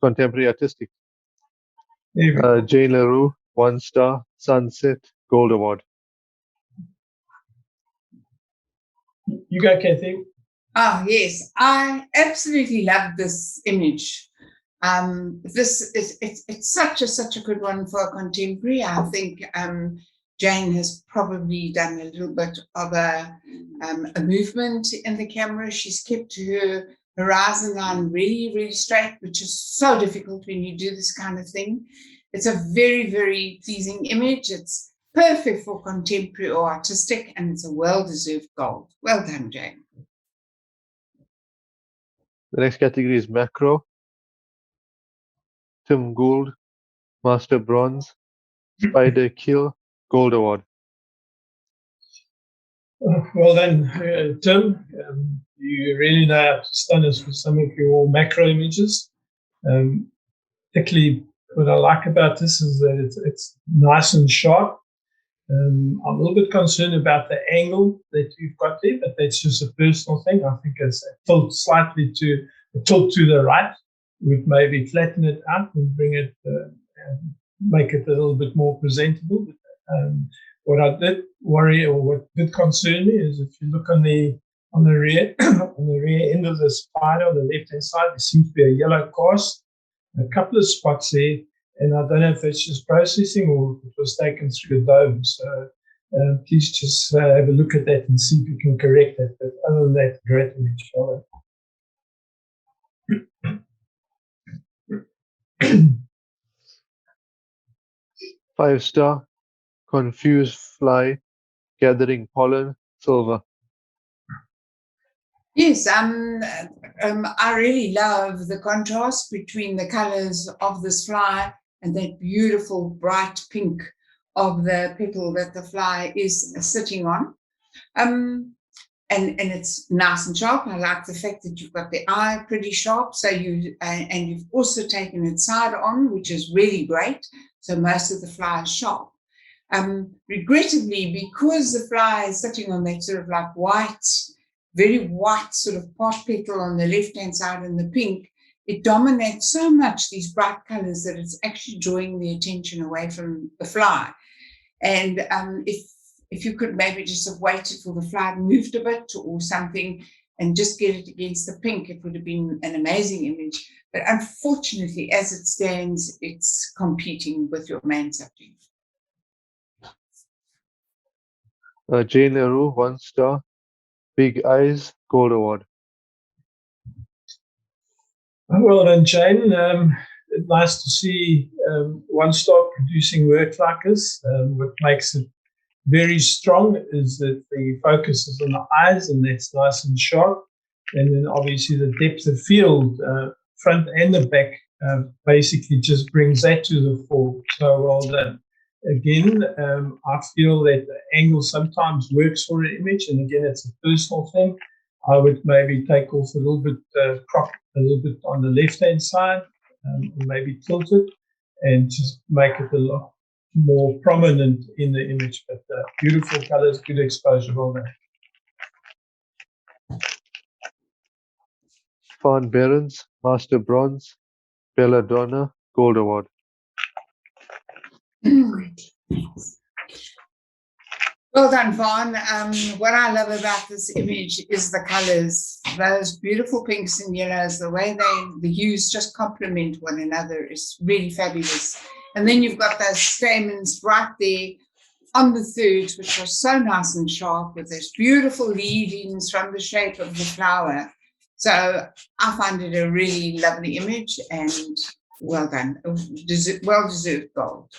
contemporary artistic. There we go. Jane LaRue, 1 star, Sunset, Gold Award. You go, Kathy. Oh, yes. I absolutely love this image. This is it's such a good one for a contemporary. I think Jane has probably done a little bit of a movement in the camera. She's kept her horizon line really straight, which is so difficult when you do this kind of thing. It's a very pleasing image. It's perfect for contemporary or artistic, and it's a well-deserved gold. Well done, Jane. The next category is macro. Tim Gould, Master Bronze, Spider Kill, Gold Award. Well done, Tim. You really know how to stun us with some of your macro images. Particularly, what I like about this is that it's nice and sharp. I'm a little bit concerned about the angle that you've got there, but that's just a personal thing. I think it's a tilt to the right. We'd maybe flatten it out and bring it, make it a little bit more presentable. What I did worry, or what did concern me, is if you look on the rear on the rear end of the spider on the left hand side, there seems to be a yellow cast, a couple of spots there, and I don't know if it's just processing or if it was taken through a dome. So please just have a look at that and see if you can correct that. But other than that, great image. 5 star, Confused Fly, Gathering Pollen, Silver. Yes, I really love the contrast between the colors of this fly and that beautiful bright pink of the petal that the fly is sitting on. And it's nice and sharp. I like the fact that you've got the eye pretty sharp. So and you've also taken it side on, which is really great. So most of the fly is sharp. Regrettably, because the fly is sitting on that sort of like white, very white sort of pot petal on the left-hand side and the pink, it dominates so much these bright colors that it's actually drawing the attention away from the fly. And if you could maybe just have waited for the fly moved a bit or something and just get it against the pink, it would have been an amazing image. But unfortunately, as it stands, it's competing with your main subject. Jane LaRue, 1 star, Big Eyes, Gold Award. Well done, Jane. Nice to see One Star producing work like this. What makes it very strong is that the focus is on the eyes, and that's nice and sharp. And then obviously the depth of field, front and the back, basically just brings that to the fore. So well done. Again, I feel that the angle sometimes works for an image, and again, it's a personal thing. I would maybe take off a little bit, crop a little bit on the left-hand side, or maybe tilt it, and just make it a lot more prominent in the image. But beautiful colors, good exposure, well done. Fawn Behrens, Master Bronze, Belladonna, Gold Award. Well done, Fawn. What I love about this image is the colors, those beautiful pinks and yellows, the way the hues just complement one another is really fabulous. And then you've got those stamens right there on the thirds, which are so nice and sharp with those beautiful lead-ins from the shape of the flower. So I find it a really lovely image, and well done, well-deserved gold.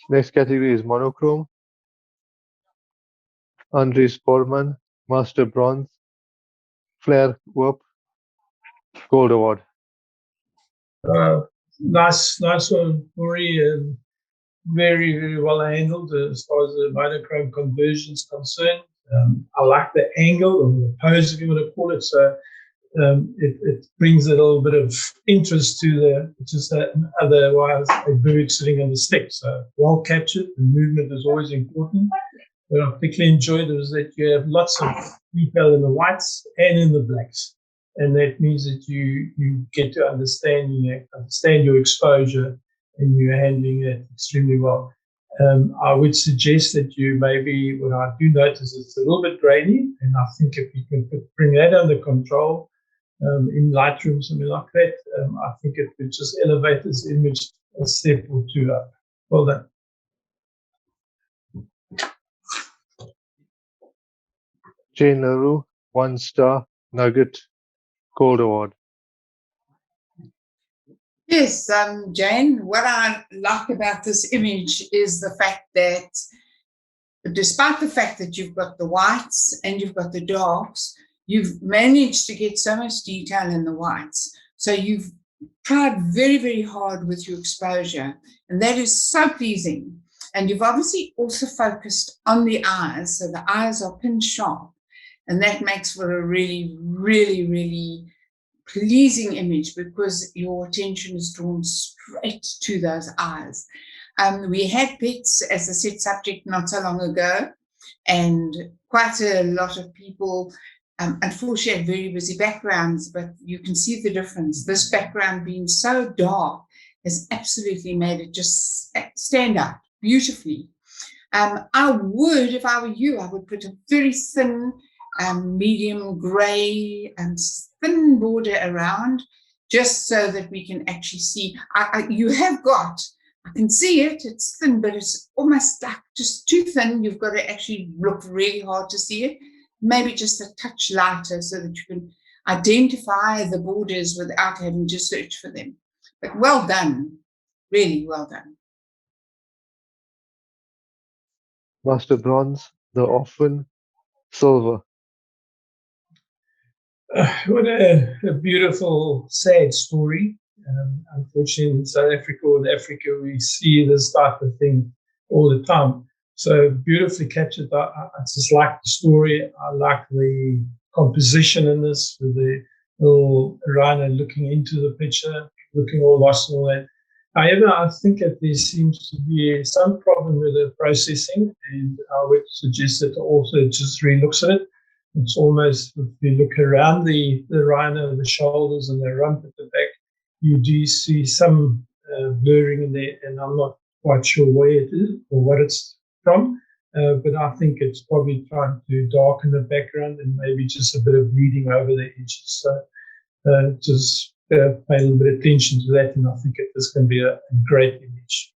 Next category is monochrome. Andres Bormann, Master Bronze, Flare Whoop, Gold Award. Nice one, Marie. Very well handled as far as the monochrome conversion is concerned. I like the angle or the pose, if you want to call it. So it brings a little bit of interest to otherwise a bird sitting on the stick. So well captured. The movement is always important. What I particularly enjoyed was that you have lots of detail in the whites and in the blacks. and that means that you get to understand your exposure, and you're handling it extremely well. I would suggest that you maybe, what I do notice, it's a little bit grainy, and I think if you can bring that under control in Lightroom, something like that, I think it would just elevate this image a step or two up. Well done. Jane LaRue, 1-star, Nugget, Gold Award. Yes, Jane, what I like about this image is the fact that despite the fact that you've got the whites and you've got the darks, you've managed to get so much detail in the whites. So you've tried very, very hard with your exposure, and that is so pleasing. And you've obviously also focused on the eyes, so the eyes are pin sharp, and that makes for a really, really, really pleasing image because your attention is drawn straight to those eyes. We had pets as a set subject not so long ago, and quite a lot of people unfortunately have very busy backgrounds, but you can see the difference. This background being so dark has absolutely made it just stand out beautifully. I would, if I were you, I would put a very thin, medium grey and thin border around, just so that we can actually see. You have got, I can see it, it's thin, but it's almost like just too thin. You've got to actually look really hard to see it. Maybe just a touch lighter so that you can identify the borders without having to search for them. But well done, really well done. Master Bronze, The Orphan, Silver. What a beautiful, sad story. Unfortunately, in South Africa or in Africa, we see this type of thing all the time. So beautifully captured. I just like the story. I like the composition in this, with the little rhino looking into the picture, looking all lost and all that. However, I think that there seems to be some problem with the processing, and I would suggest that the author just re-looks at it. It's almost, if you look around the rhino, the shoulders and the rump at the back, you do see some blurring in there, and I'm not quite sure where it is or what it's from, but I think it's probably trying to darken the background and maybe just a bit of bleeding over the edges. So just pay a little bit of attention to that, and I think this can be a great image.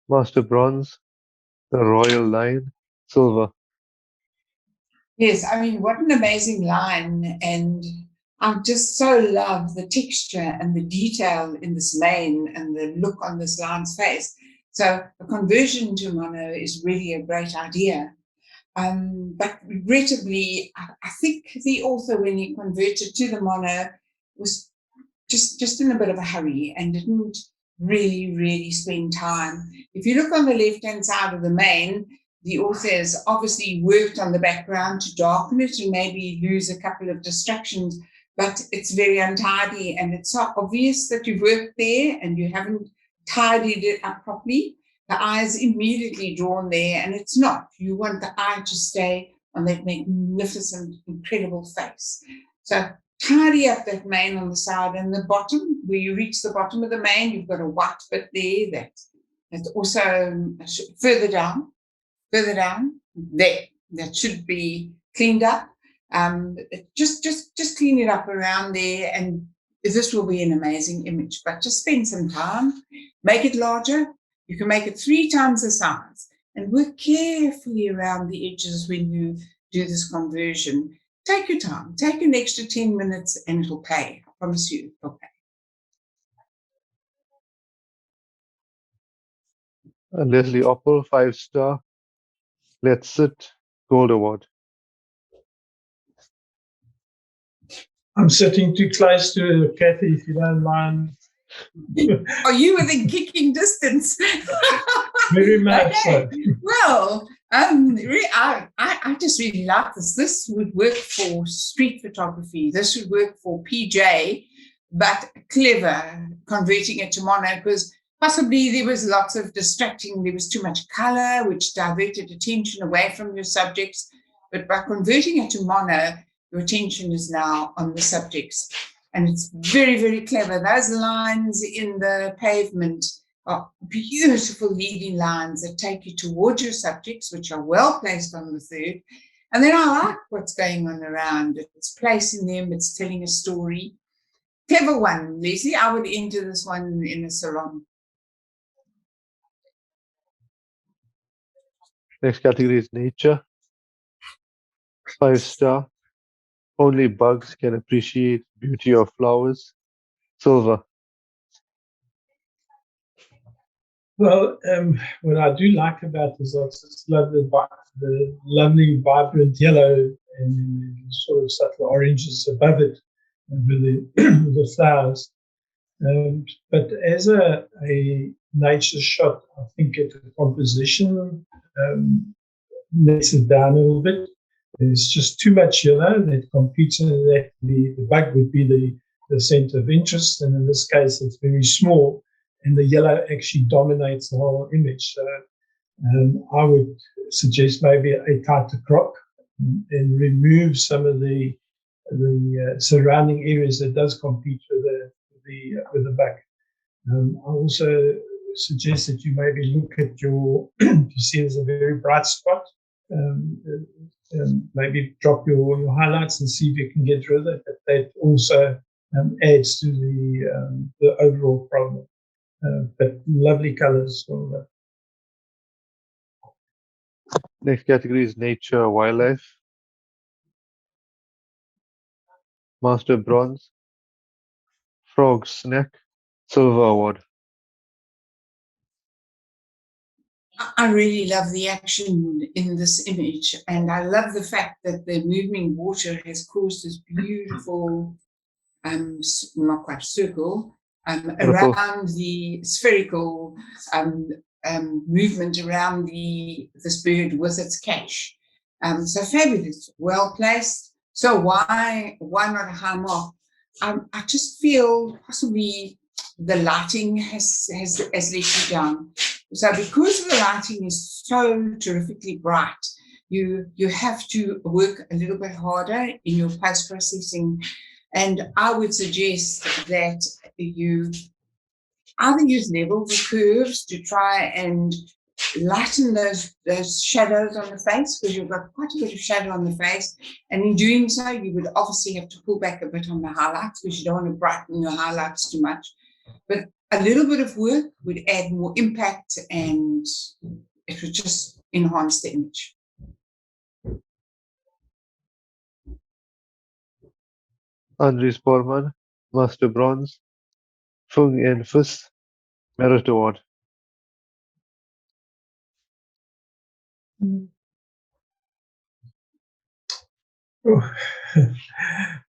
Master Bronze, The Royal Line, Silver. Yes, I mean, what an amazing line. And I just so love the texture and the detail in this mane and the look on this lion's face. So a conversion to mono is really a great idea. But regrettably, I think the author, when he converted to the mono, was just in a bit of a hurry and didn't really spend time. If you look on the left-hand side of the mane, the author has obviously worked on the background to darken it and maybe lose a couple of distractions, but it's very untidy, and it's so obvious that you've worked there and you haven't tidied it up properly. The eye is immediately drawn there, and it's not. You want the eye to stay on that magnificent, incredible face. So tidy up that mane on the side, and the bottom, where you reach the bottom of the mane, you've got a white bit there that's also further down, there. That should be cleaned up. Just clean it up around there, and this will be an amazing image. But just spend some time, make it larger. You can make it 3 times the size, and work carefully around the edges when you do this conversion. Take your time, take an extra 10 minutes, and it'll pay. I promise you, it'll pay. Leslie Opel, 5-star, Let's Sit, Gold Award. I'm sitting too close to Kathy, if you don't mind. Are you within kicking distance? Very much so. Well, I just really like this. This would work for street photography. This would work for PJ, but clever, converting it to mono, because possibly there was lots of distracting. There was too much color, which diverted attention away from your subjects. But by converting it to mono, your attention is now on the subjects. And it's very, very clever. Those lines in the pavement are beautiful leading lines that take you towards your subjects, which are well placed on the third. And then I like what's going on around. It's placing them, it's telling a story. Clever one, Leslie. I would enter this one in a salon. Next category is nature. 5-star. Only bugs can appreciate beauty of flowers. Silver. Well, what I do like about this, I just love the lovely, vibrant yellow and sort of subtle oranges above it with the flowers. But as a nature shot, I think the composition lets it down a little bit. There's just too much yellow that competes in that the bug would be the center of interest. And in this case, it's very small and the yellow actually dominates the whole image. So I would suggest maybe a tighter crop and remove some of the surrounding areas that does compete with the bug. I also suggest that you maybe look at your, if you see there's a very bright spot, maybe drop your highlights and see if you can get rid of it. That also adds to the overall problem. But lovely colors. Next category is nature, wildlife. Master bronze. Frog's neck. Silver award. I really love the action in this image, and I love the fact that the moving water has caused this beautiful, not quite circle, around the spherical movement around this bird with its catch. So fabulous, well placed. So why not a high mark? I just feel possibly the lighting has let you down. So because the lighting is so terrifically bright, you have to work a little bit harder in your post processing. And I would suggest that you either use levels or curves to try and lighten those shadows on the face, because you've got quite a bit of shadow on the face. And in doing so, you would obviously have to pull back a bit on the highlights, because you don't want to brighten your highlights too much. But a little bit of work would add more impact and it would just enhance the image. Andries Borman, Master Bronze. Fung En Fuss, Merit Award. Oh.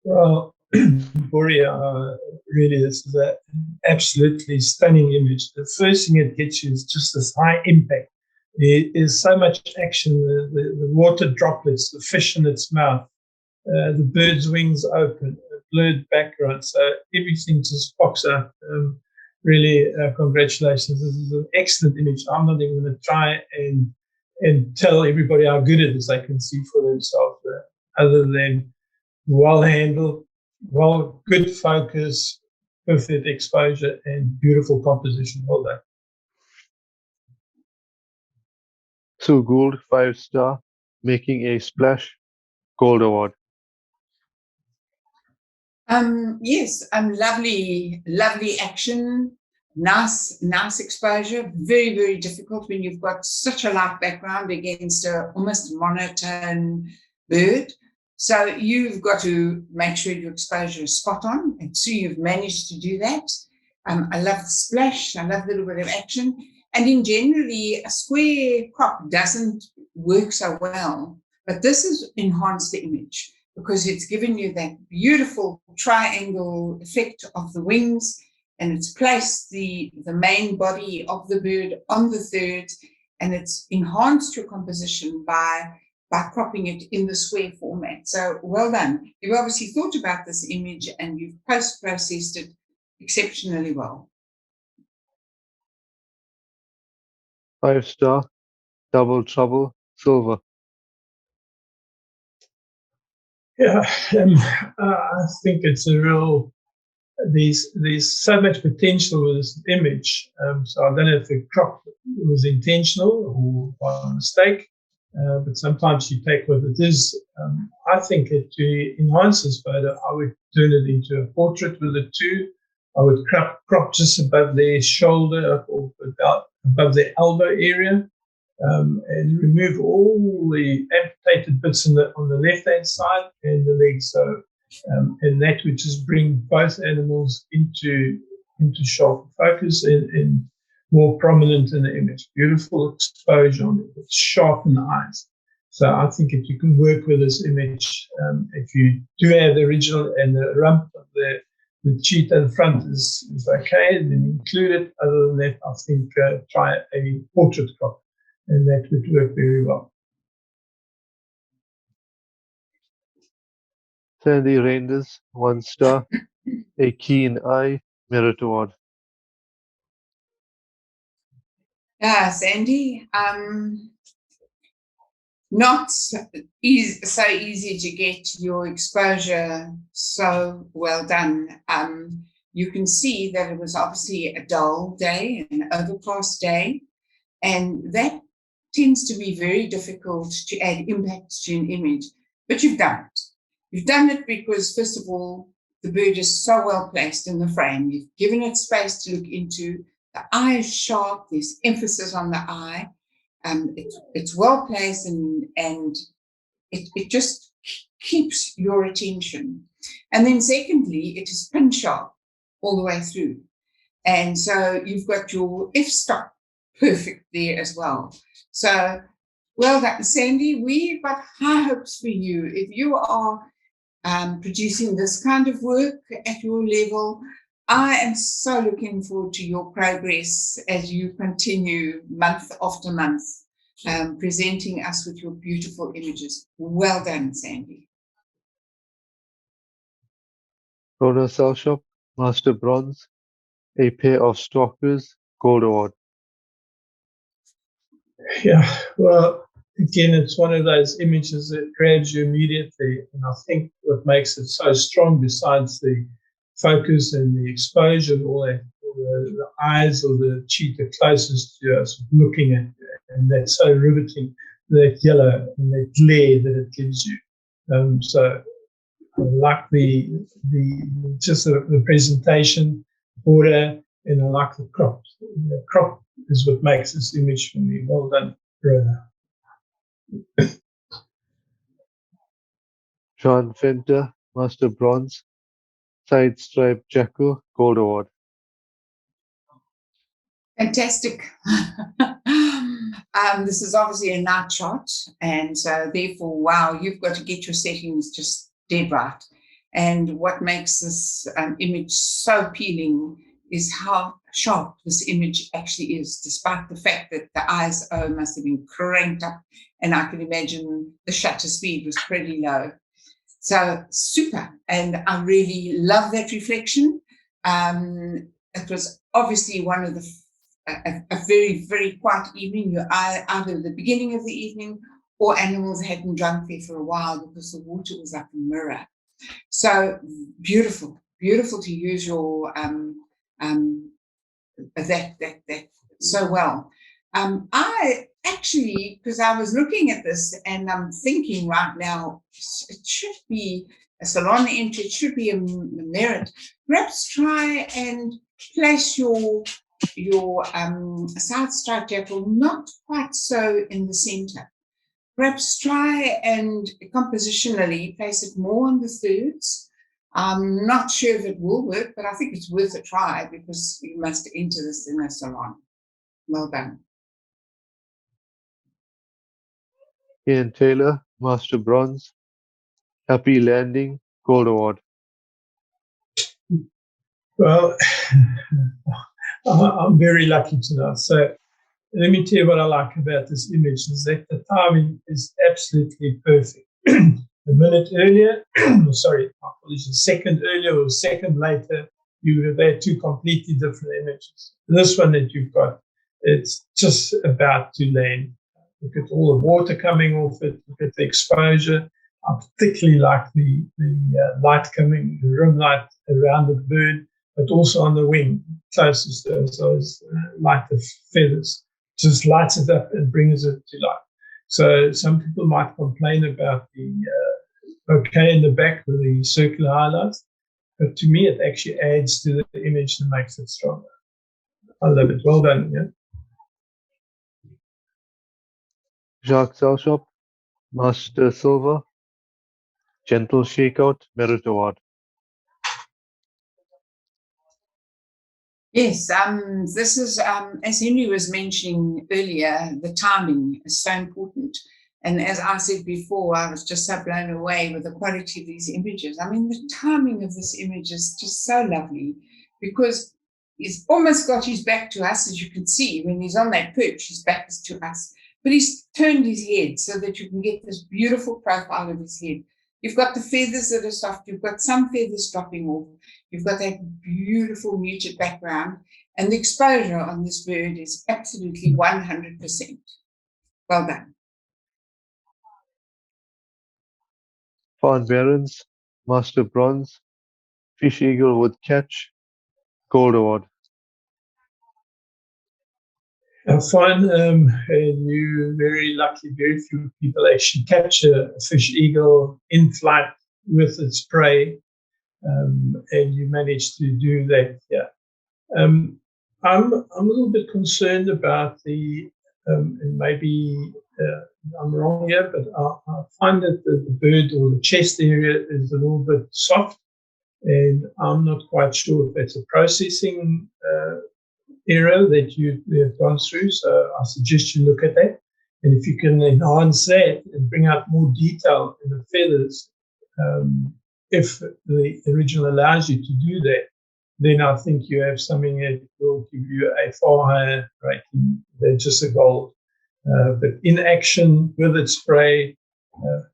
Well, Boria, really, this is an absolutely stunning image. The first thing it gets you is just this high impact. There is so much action, the water droplets, the fish in its mouth, the bird's wings open, a blurred background. So everything just pops up. Really, congratulations. This is an excellent image. I'm not even going to try and tell everybody how good it is. They can see for themselves, other than well handled, good focus, perfect exposure, and beautiful composition. Well done. Sue Gould, 5-star, Making a Splash, Gold Award. Yes, lovely action, nice exposure. Very, very difficult when you've got such a light background against a almost monotone bird. So you've got to make sure your exposure is spot on, and so you've managed to do that. I love the splash. I love a little bit of action. And in generally, a square crop doesn't work so well, but this has enhanced the image because it's given you that beautiful triangle effect of the wings, and it's placed the main body of the bird on the third, and it's enhanced your composition by cropping it in the square format. So well done. You've obviously thought about this image and you've post-processed it exceptionally well. 5-star, Double Trouble, Silver. Yeah, I think it's a real. There's so much potential with this image. So I don't know if the crop was intentional or by mistake, but sometimes you take what it is. I think that to enhance this photo, I would turn it into a portrait with a two. I would crop just above their shoulder or above their elbow area, and remove all the amputated bits on the left hand side and the legs. So, and that would just bring both animals into sharp focus and more prominent in the image. Beautiful exposure on it, sharp in the eyes. So I think if you can work with this image, if you do have the original and the rump of the cheetah in front is okay, then include it. Other than that, I think try a portrait crop, and that would work very well. Sandy Reinders, 1 star. A keen eye, mirror toward. Yeah, Sandy. Not so easy to get your exposure so well done. You can see that it was obviously a dull day, an overcast day, and that tends to be very difficult to add impact to an image. But you've done it. You've done it because, first of all, the bird is so well placed in the frame. You've given it space to look into. The eye is sharp. There's emphasis on the eye. It's well placed and it just keeps your attention. And then secondly, it is pin sharp all the way through. And so you've got your f-stop perfect there as well. So well done, Sandy. We've got high hopes for you. If you are producing this kind of work at your level, I am so looking forward to your progress as you continue month after month, presenting us with your beautiful images. Well done, Sandy. Rona Salshop, Master Bronze. A pair of stalkers, Gold Award. Yeah, well, again, it's one of those images that grabs you immediately. And I think what makes it so strong, besides the focus and the exposure and all that, the eyes of the cheetah closest to us looking at you, and that's so riveting, that yellow and that glare that it gives you. So I like the presentation order, and I like the crop. The crop is what makes this image for me. Well done, Rona. John Fenter, Master Bronze. Side Stripe Jacko, Gold Award. Fantastic. This is obviously a night shot, and so therefore, wow, you've got to get your settings just dead right. And what makes this image so appealing is how sharp this image actually is, despite the fact that the ISO must have been cranked up, and I can imagine the shutter speed was pretty low. So super, and I really love that reflection. It was obviously one of the a very, very quiet evening. You're either the beginning of the evening or animals hadn't drunk there for a while because the water was like a mirror. So beautiful, beautiful to use your that so well. I actually, because I was looking at this and I'm thinking right now, it should be a salon entry, it should be a merit. Perhaps try and place your side stripe jackal not quite so in the center. Perhaps try and compositionally place it more on the thirds. I'm not sure if it will work, but I think it's worth a try because you must enter this in a salon. Well done. Ian Taylor, Master Bronze. Happy Landing, Gold Award. Well, I'm very lucky tonight. So let me tell you what I like about this image is that the timing is absolutely perfect. A minute earlier, sorry, a second earlier or a second later, you would have had two completely different images. This one that you've got, it's just about to land. Look at all the water coming off it, look at the exposure. I particularly like the light coming, the rim light around the bird, but also on the wing, closest to those lighter feathers. Just lights it up and brings it to life. So some people might complain about the bouquet in the back with the circular highlights, but to me it actually adds to the image and makes it stronger. I love it. Well done. Yeah. Jacques Salshop, Master Silver, Gentle Shakeout, Merit Award. Yes, this is, as Henry was mentioning earlier, the timing is so important. And as I said before, I was just so blown away with the quality of these images. I mean, the timing of this image is just so lovely because he's almost got his back to us, as you can see. When he's on that perch, his back is to us. But he's turned his head so that you can get this beautiful profile of his head. You've got the feathers that are soft. You've got some feathers dropping off. You've got that beautiful muted background. And the exposure on this bird is absolutely 100%. Well done. Fawn Barons, Master Bronze, Fish Eagle with Catch, Gold Award. Fine, and you're very lucky. Very few people actually capture a fish eagle in flight with its prey, and you managed to do that. Yeah, I'm a little bit concerned about the, and maybe I'm wrong here, but I find that the bird or the chest area is a little bit soft, and I'm not quite sure if that's a processing area that you have gone through. So I suggest you look at that. And if you can enhance that and bring out more detail in the feathers, if the original allows you to do that, then I think you have something that will give you a far higher rating than just a gold. But in action with its prey,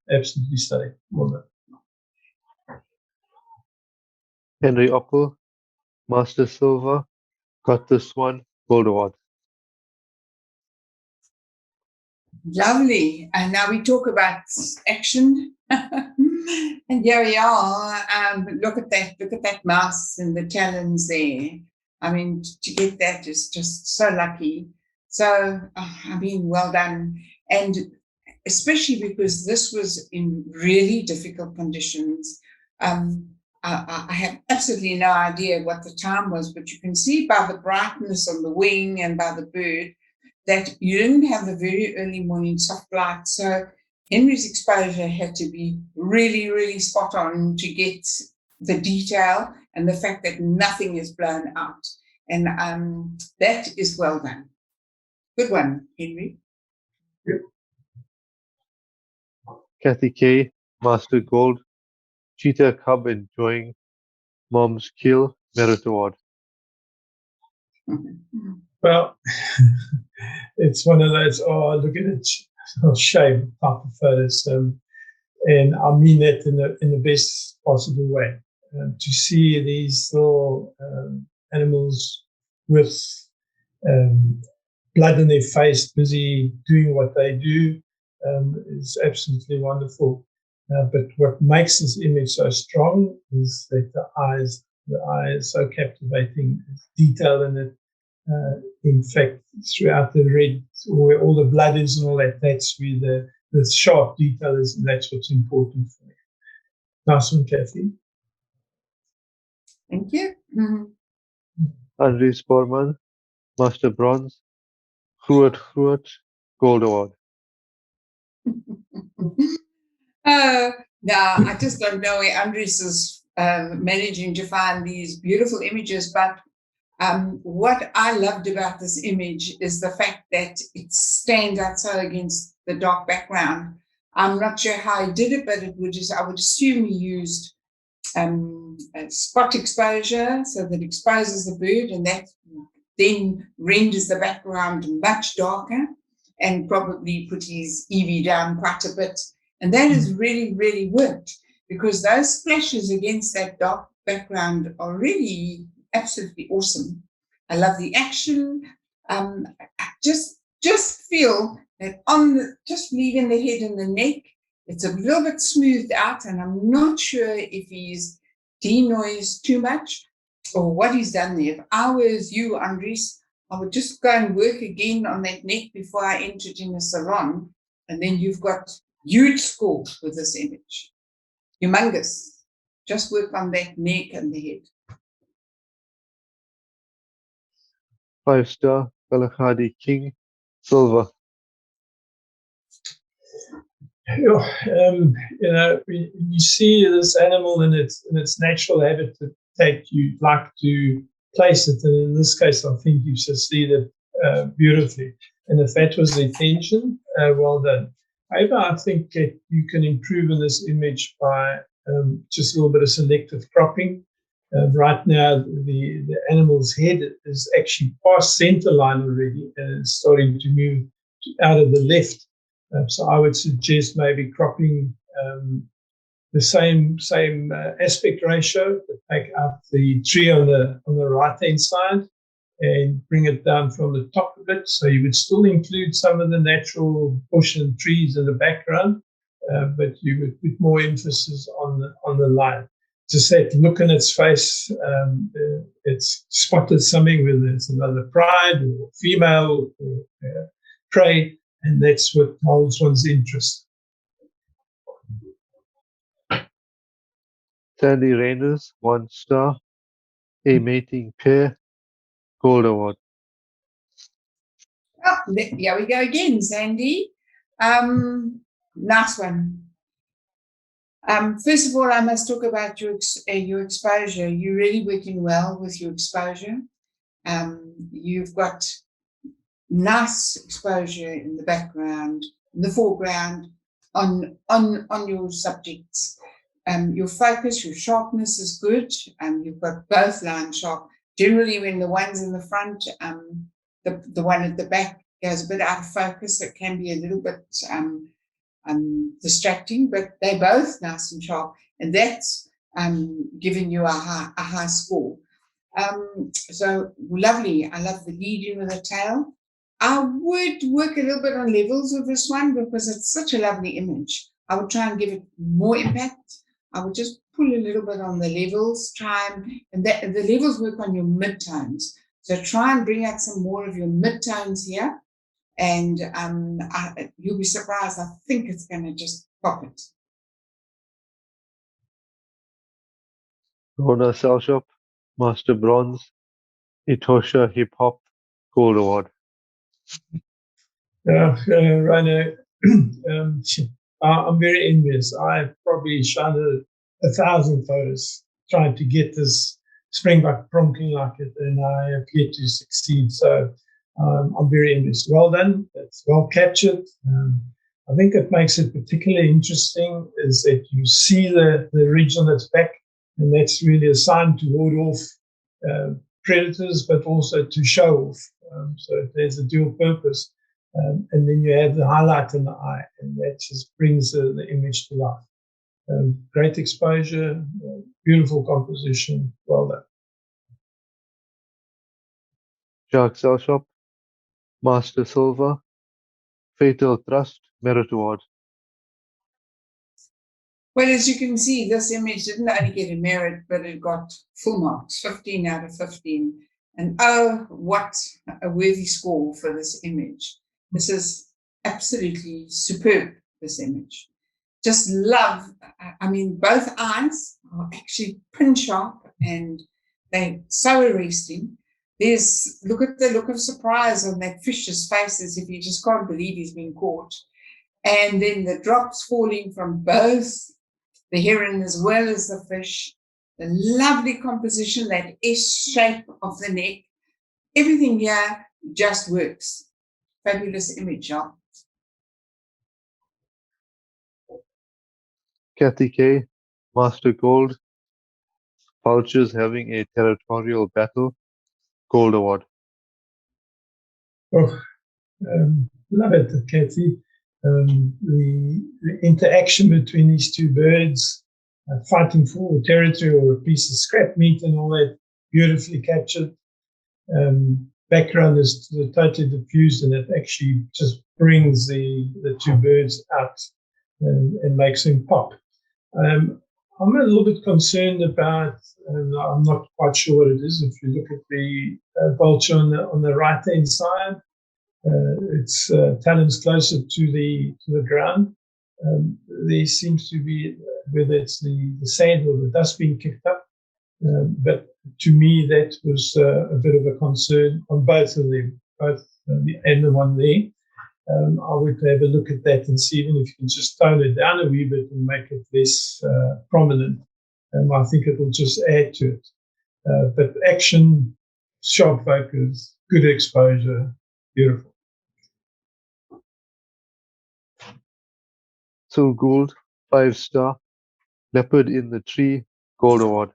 absolutely stunning. Well done. Henry Ockel, Master Silver, got this one, Gold Award. Lovely. And now we talk about action. And here we are. Look at that mouse and the talons there. I mean, to get that is just so lucky. So, I mean, well done. And especially because this was in really difficult conditions. I have absolutely no idea what the time was, but you can see by the brightness on the wing and by the bird that you didn't have the very early morning soft light. So Henry's exposure had to be really, really spot on to get the detail and the fact that nothing is blown out. And that is well done. Good one, Henry. Yep. Kathy K, Master Gold, Cheetah Cub enjoying Mom's Kill, Merit Award. Well, it's one of those, oh, look at it, oh, shame type of photos. And I mean that in the best possible way. To see these little animals with blood in their face, busy doing what they do, is absolutely wonderful. But what makes this image so strong is that the eye is so captivating, detail in it. In fact, throughout the red, where all the blood is and all that, that's where the sharp detail is, and that's what's important for me. Nice one, Kathy. Thank you. Mm-hmm. Andrew Sporman, Master Bronze, Fruit, Gold Award. Now, I just don't know where Andres is managing to find these beautiful images, but what I loved about this image is the fact that it stands out so against the dark background. I'm not sure how he did it, but I would assume he used spot exposure, so that exposes the bird, and that then renders the background much darker, and probably put his EV down quite a bit. And that has really, really worked, because those splashes against that dark background are really absolutely awesome. I love the action. I just feel that just leaving the head and the neck, It's a little bit smoothed out, and I'm not sure if he's denoised too much or what he's done there. If I was you, Andres, I would just go and work again on that neck before I entered in the salon, and then you've got huge score with this image. Humongous. Just work on that neck and the head. 5-star Kalahari King, silver. When you see this animal in its natural habitat, you'd like to place it, and in this case, I think you've succeeded beautifully. And if that was the intention, well done. However, I think that you can improve in this image by just a little bit of selective cropping. Right now, the animal's head is actually past center line already, and it's starting to move out of the left. So I would suggest maybe cropping the same aspect ratio, but take out the tree on the right hand side and bring it down from the top of it. So you would still include some of the natural bush and trees in the background, but you would put more emphasis on the line. Just that look in its face, it's spotted something, whether it's another pride or female or prey. And that's what holds one's interest. Sandy Rainers, 1-star, a mating pair, gold award. Oh, here we go again, Sandy. Nice one. First of all, I must talk about your exposure. You're really working well with your exposure. You've got nice exposure in the background, in the foreground, on your subjects. Your focus, your sharpness is good. You've got both lines sharp. Generally, when the one's in the front, the one at the back goes a bit out of focus. It can be a little bit distracting, but they're both nice and sharp, and that's giving you a high score. So lovely. I love the lead in with the tail. I would work a little bit on levels with this one because it's such a lovely image. I would try and give it more impact. I would just pull a little bit on the levels, and the levels work on your midtones. So try and bring out some more of your midtones here, and you'll be surprised. I think it's going to just pop it. Rona Shop, Master Bronze, Etosha Hip Hop, gold award. Rona, I'm very envious. I've probably shot 1,000 photos trying to get this springbuck pronking like it, and I have yet to succeed. So I'm very envious. Well done. It's well captured. I think what makes it particularly interesting is that you see the ridge on its back, and that's really a sign to ward off predators, but also to show off. So there's a dual purpose. And then you have the highlight in the eye, and that just brings the image to life. Great exposure, beautiful composition. Well done. Shark Cell Shop, Master Silver, Fatal Thrust, Merit Award. Well, as you can see, this image didn't only get a merit, but it got full marks, 15 out of 15. And oh, what a worthy score for this image. This is absolutely superb, this image. Just love, I mean, both eyes are actually pin sharp and they're so arresting. Look at the look of surprise on that fish's face as if he just can't believe he's been caught. And then the drops falling from both the heron as well as the fish, the lovely composition, that S shape of the neck, everything here just works. Fabulous image, yeah. Kathy K, Master Gold, Vultures having a territorial battle, gold award. Oh, love it, Kathy. The interaction between these two birds, fighting for territory or a piece of scrap meat and all that, beautifully captured. Background is totally diffused, and it actually just brings the two birds out and makes them pop. I'm a little bit concerned about, and I'm not quite sure what it is. If you look at the vulture on the right hand side, its talons closer to the ground. There seems to be, whether it's the sand or the dust being kicked up, but to me that was a bit of a concern on both of them, both and the one there. I would have a look at that and see even if you can just tone it down a wee bit and make it less prominent. I think it will just add to it. But action, sharp focus, good exposure, beautiful. So Gold, 5-star. Leopard in the Tree, Gold Award.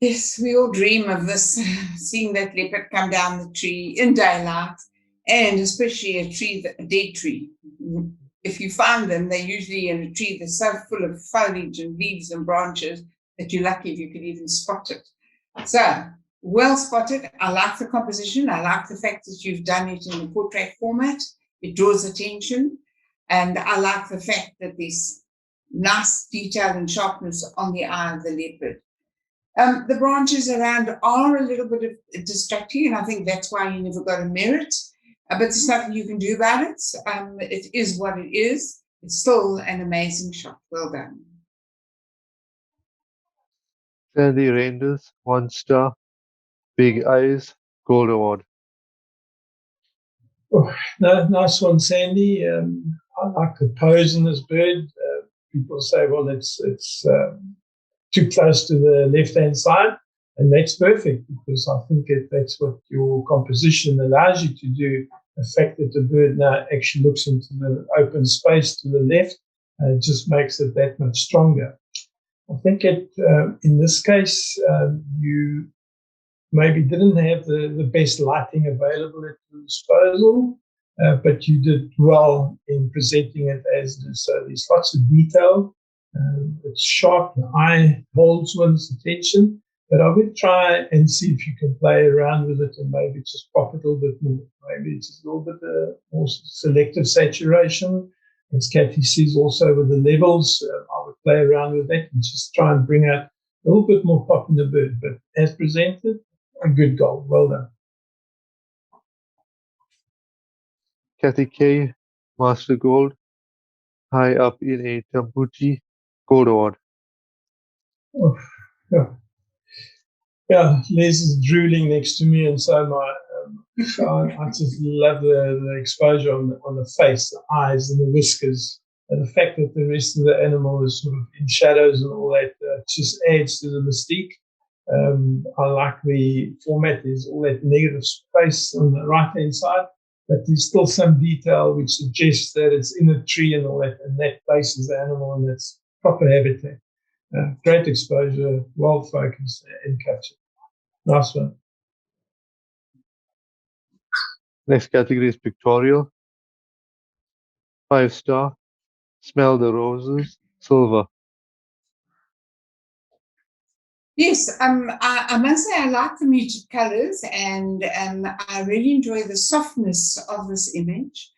Yes, we all dream of this, seeing that leopard come down the tree in daylight, and especially a dead tree. If you find them, they're usually in a tree that's so full of foliage and leaves and branches that you're lucky if you could even spot it. So, well spotted. I like the composition. I like the fact that you've done it in a portrait format. It draws attention. And I like the fact that there's nice detail and sharpness on the eye of the leopard. The branches around are a little bit distracting, and I think that's why you never got a merit. But there's nothing you can do about it. It is what it is. It's still an amazing shot. Well done. Sandy Rangers, 1-star. Big Eyes, Gold Award. Oh, no, nice one, Sandy. I like the pose in this bird. People say, well, it's too close to the left-hand side, and that's perfect because I think that's what your composition allows you to do. The fact that the bird now actually looks into the open space to the left just makes it that much stronger. I think in this case, you maybe didn't have the best lighting available at your disposal, but you did well in presenting it as this. So there's lots of detail. It's sharp, the eye holds one's attention, but I would try and see if you can play around with it and maybe just pop it a little bit more. Maybe it's a little bit more selective saturation. As Kathy says, also with the levels, I would play around with that and just try and bring out a little bit more pop in the bird. But as presented, a good goal. Well done. Kathy K, Master Gold. High up in a Tambuchi, Gold Award. Oh, yeah. Yeah, Les is drooling next to me, and so I just love the exposure on the face, the eyes, and the whiskers, and the fact that the rest of the animal is sort of in shadows and all that just adds to the mystique. I like the format. There's all that negative space on the right hand side, but there's still some detail which suggests that it's in a tree and all that, and that places the animal in its proper habitat. Great exposure, well focused and captured. Nice one. Next category is pictorial. 5-star. Smell the Roses, Silver. Yes, I must say I like the muted colors, and I really enjoy the softness of this image.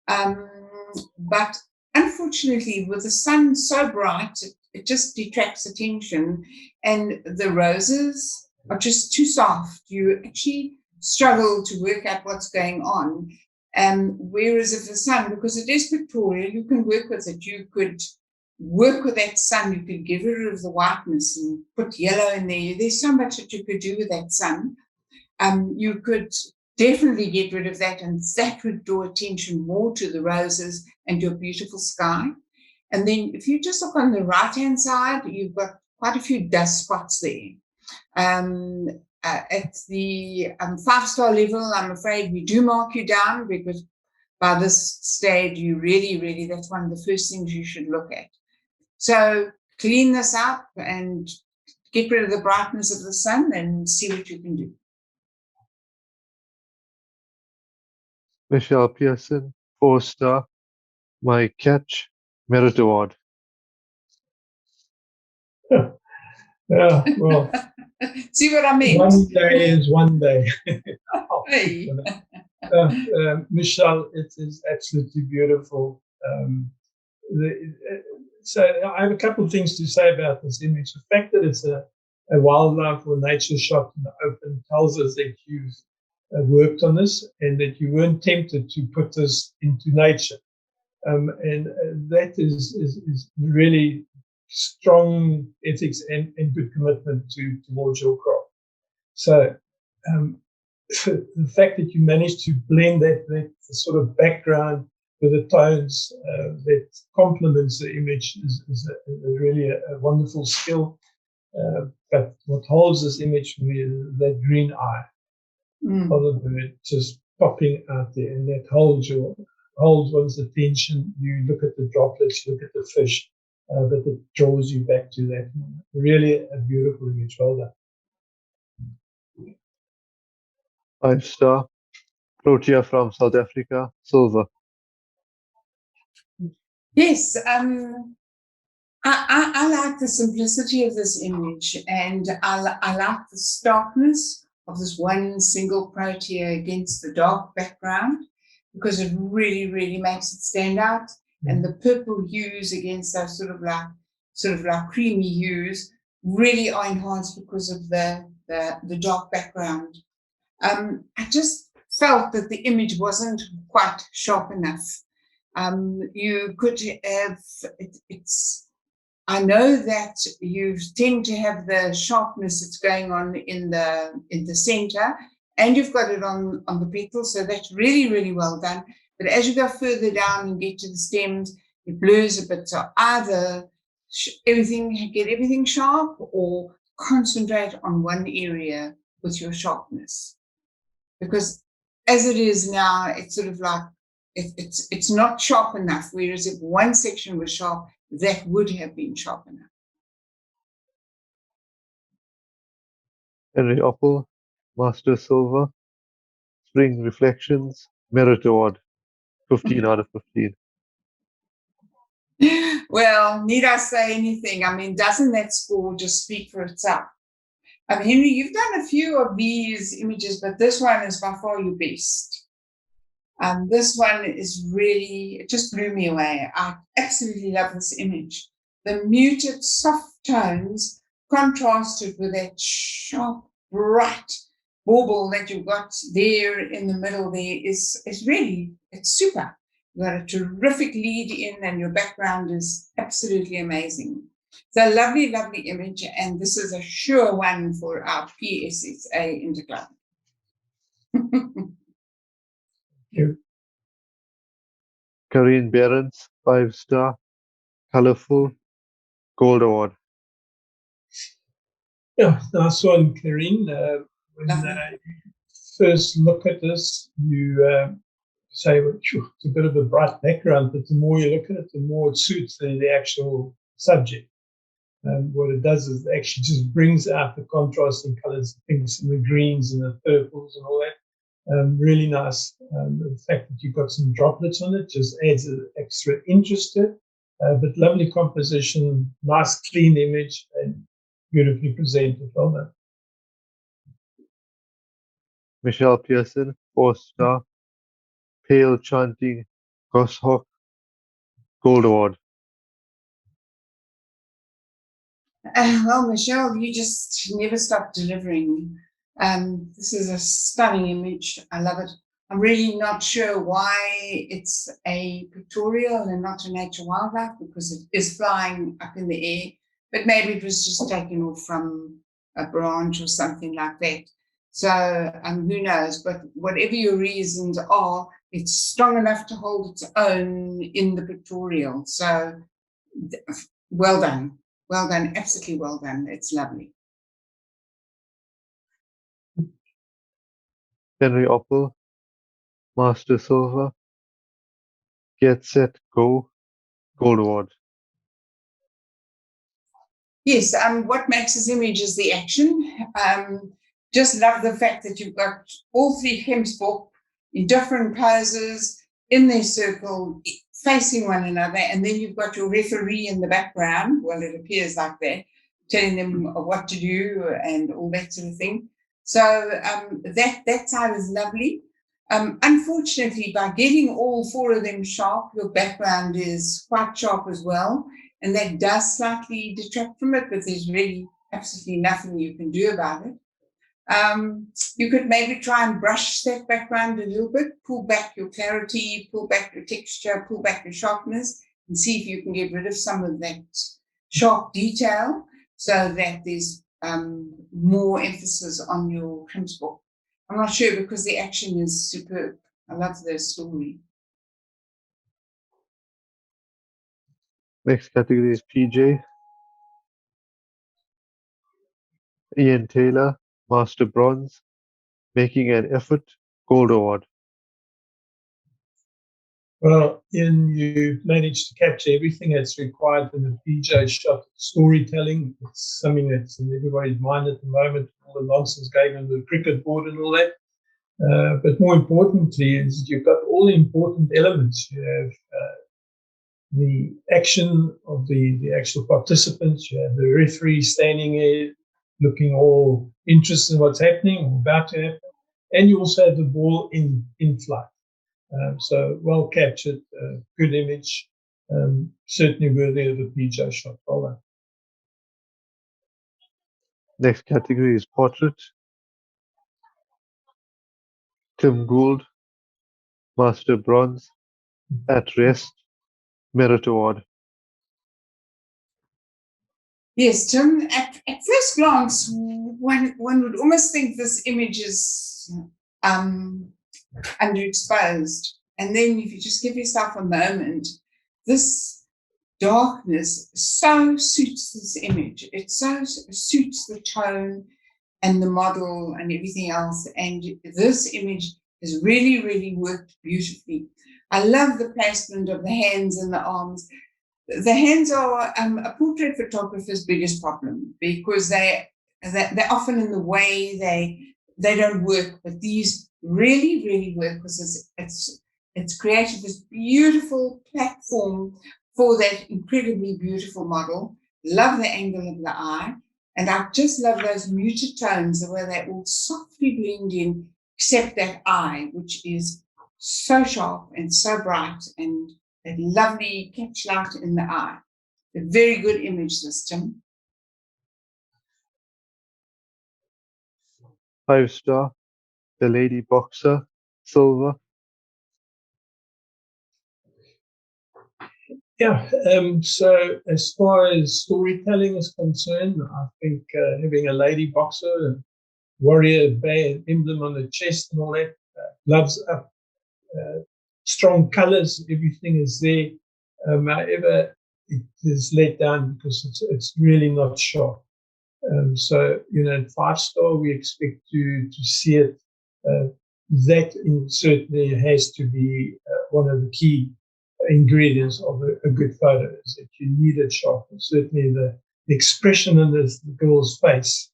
But unfortunately, with the sun so bright, it just detracts attention, and the roses are just too soft. You actually struggle to work out what's going on. Whereas if the sun, because it is pictorial, you can work with it. You could work with that sun. You could get rid of the whiteness and put yellow in there. There's so much that you could do with that sun. You could definitely get rid of that, and that would draw attention more to the roses and your beautiful sky. And then if you just look on the right-hand side, you've got quite a few dust spots there. At the 5-star level, I'm afraid we do mark you down because by this stage, you really, that's one of the first things you should look at. So clean this up and get rid of the brightness of the sun and see what you can do. Michelle Pearson, 4-star. My Catch, Merit Award. Yeah, well, see what I mean? one day is one day. Hey. Michelle, it is absolutely beautiful. So I have a couple of things to say about this image. The fact that it's a wildlife or nature shot in the open tells us that you've worked on this and that you weren't tempted to put this into nature. And that is really strong ethics and good commitment towards your craft. So the fact that you managed to blend that sort of background with the tones that complements the image is really a wonderful skill. But what holds this image for me is that green eye of the bird just popping out there, and that holds one's attention. You look at the droplets, you look at the fish, but it draws you back to that. Really a beautiful image. Well done. 5-star. Protea from South Africa, silver. Yes, I like the simplicity of this image, and I like the starkness of this one single protea against the dark background, because it really, really makes it stand out. And the purple hues against those sort of like creamy hues really are enhanced because of the dark background. I just felt that the image wasn't quite sharp enough. You could have it's. I know that you tend to have the sharpness that's going on in the center, and you've got it on the petal, so that's really, really well done. But as you go further down and get to the stems, it blurs a bit. So either get everything sharp, or concentrate on one area with your sharpness. Because as it is now, it's sort of like it's not sharp enough. Whereas if one section was sharp, that would have been sharp enough. Henry Opple, Master Silver. Spring Reflections, Merit Award, 15 out of 15. Well, need I say anything? I mean, doesn't that score just speak for itself? Henry, you've done a few of these images, but this one is by far your best. This one is really, it just blew me away. I absolutely love this image. The muted, soft tones contrasted with that sharp, bright bauble that you've got there in the middle there is really, it's super. You've got a terrific lead in, and your background is absolutely amazing. It's a lovely, lovely image, and this is a sure one for our PSSA Interclub. Karine Behrens, 5-star, Colorful, Gold Award. Yeah, nice one, Karine. When you first look at this, you say, well, it's a bit of a bright background, but the more you look at it, the more it suits the actual subject. What it does is it actually just brings out the contrasting colors, the pinks and the greens and the purples and all that. Really nice. The fact that you've got some droplets on it just adds an extra interest to it. But lovely composition, nice clean image, and beautifully presented. Well done. Michelle Pearson, 4-star, Pale Chanting Goshawk, Gold Award. Well, Michelle, you just never stop delivering. This is a stunning image. I love it. I'm really not sure why it's a pictorial and not a nature wildlife, because it is flying up in the air, but maybe it was just taken off from a branch or something like that. So who knows? But whatever your reasons are, it's strong enough to hold its own in the pictorial. So well done. Well done, absolutely well done. It's lovely. Henry Opple, Master Silver, Get Set Go, Gold Award. Yes, what makes this image is the action. Just love the fact that you've got all three Hemsborg in different poses in their circle, facing one another, and then you've got your referee in the background. Well, it appears like that, telling them what to do and all that sort of thing. So that side is lovely. Unfortunately, by getting all four of them sharp, your background is quite sharp as well, and that does slightly detract from it, but there's really absolutely nothing you can do about it. You could maybe try and brush that background a little bit, pull back your clarity, pull back your texture, pull back your sharpness, and see if you can get rid of some of that sharp detail so that there's more emphasis on your crimsbook. I'm not sure because the action is superb. I love the story. Next category is PJ. Ian Taylor, Master Bronze, Making an Effort, Gold Award. Well, Ian, you managed to capture everything that's required in the PJ shot. Storytelling, it's something that's in everybody's mind at the moment, all the nonsense going on the cricket board and all that. But more importantly, is you've got all the important elements. You have the action of the actual participants. You have the referee standing there looking all interested in what's happening or about to happen. And you also have the ball in flight. So well captured, good image, certainly worthy of a PJ shot. Well done. Next category is Portrait. Tim Gould, Master Bronze, At Rest, Merit Award. Yes, Tim, at first glance, one would almost think this image is underexposed. And then if you just give yourself a moment, this darkness so suits this image. It so suits the tone and the model and everything else. And this image has really, really worked beautifully. I love the placement of the hands and the arms. The hands are a portrait photographer's biggest problem because they're often in the way, they don't work, but these really, really work because it's created this beautiful platform for that incredibly beautiful model. Love the angle of the eye. And I just love those muted tones, the way they all softly blend in, except that eye, which is so sharp and so bright and that lovely catch light in the eye. A very good image system. 5-star, The Lady Boxer, Silver. Yeah, so as far as storytelling is concerned, I think having a lady boxer, a warrior bear emblem on the chest and all that, gloves up, strong colors, everything is there. However, it is let down because it's really not sharp. So, at 5-star, we expect to see it. That certainly has to be one of the key ingredients of a good photo, is that you need it sharp. And certainly the expression in the girl's face,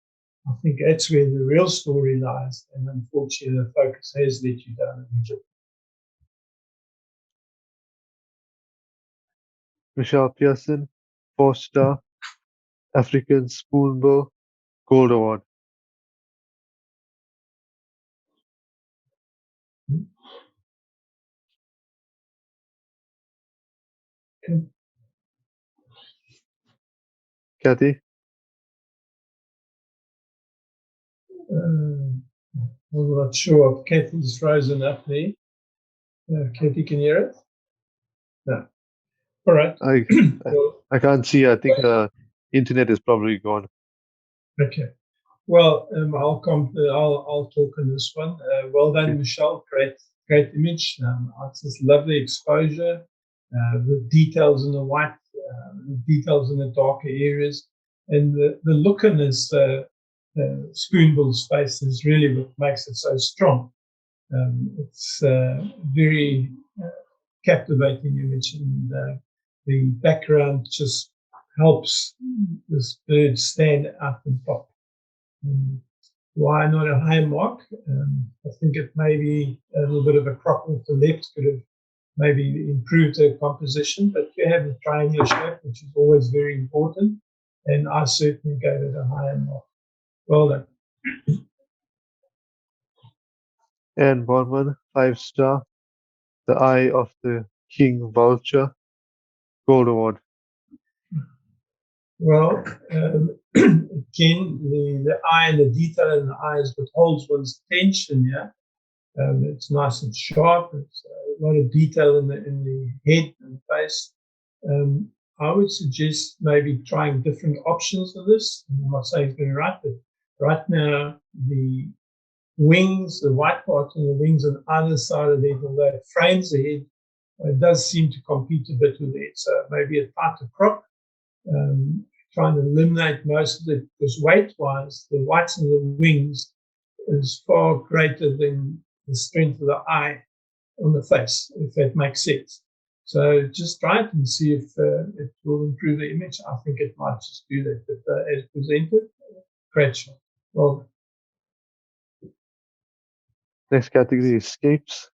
I think that's where the real story lies. And unfortunately, the focus has let you down immediately. Michelle Pearson, 4-star, African Spoonbill, Gold Award. Okay. Kathy, I'm not sure if Kathy's frozen up there. Kathy, can you hear it? No. All right. I can't see. I think internet is probably gone. Okay. Well, I'll talk on this one. Well done, Okay. Michelle. Great image. It's this lovely exposure. The details in the white, the details in the darker areas, and the look in this spoonbill space is really what makes it so strong. It's a very captivating image, and the background just helps this bird stand out and pop. Why not a high mark? I think it may be a little bit of a crop with the left could have maybe improved the composition, but you have the triangular shape, which is always very important, and I certainly gave it a higher mark. Well done. Anne Borman, 5-star. The Eye of the King Vulture, Gold Award. Well, again, the eye and the detail in the eye is what holds one's attention. Yeah, it's nice and sharp. It's a lot of detail in the head and face. I would suggest maybe trying different options of this. I'm not saying it's going to be right, but right now the wings, the white part on the wings on either side of the head, although it frames the head, it does seem to compete a bit with it. So maybe a tighter crop. Trying to eliminate most of it, because weight-wise, the whites of the wings is far greater than the strength of the eye on the face, if that makes sense. So just try it and see if it will improve the image. I think it might just do that. But as presented, great shot. Well, Next category is Scapes.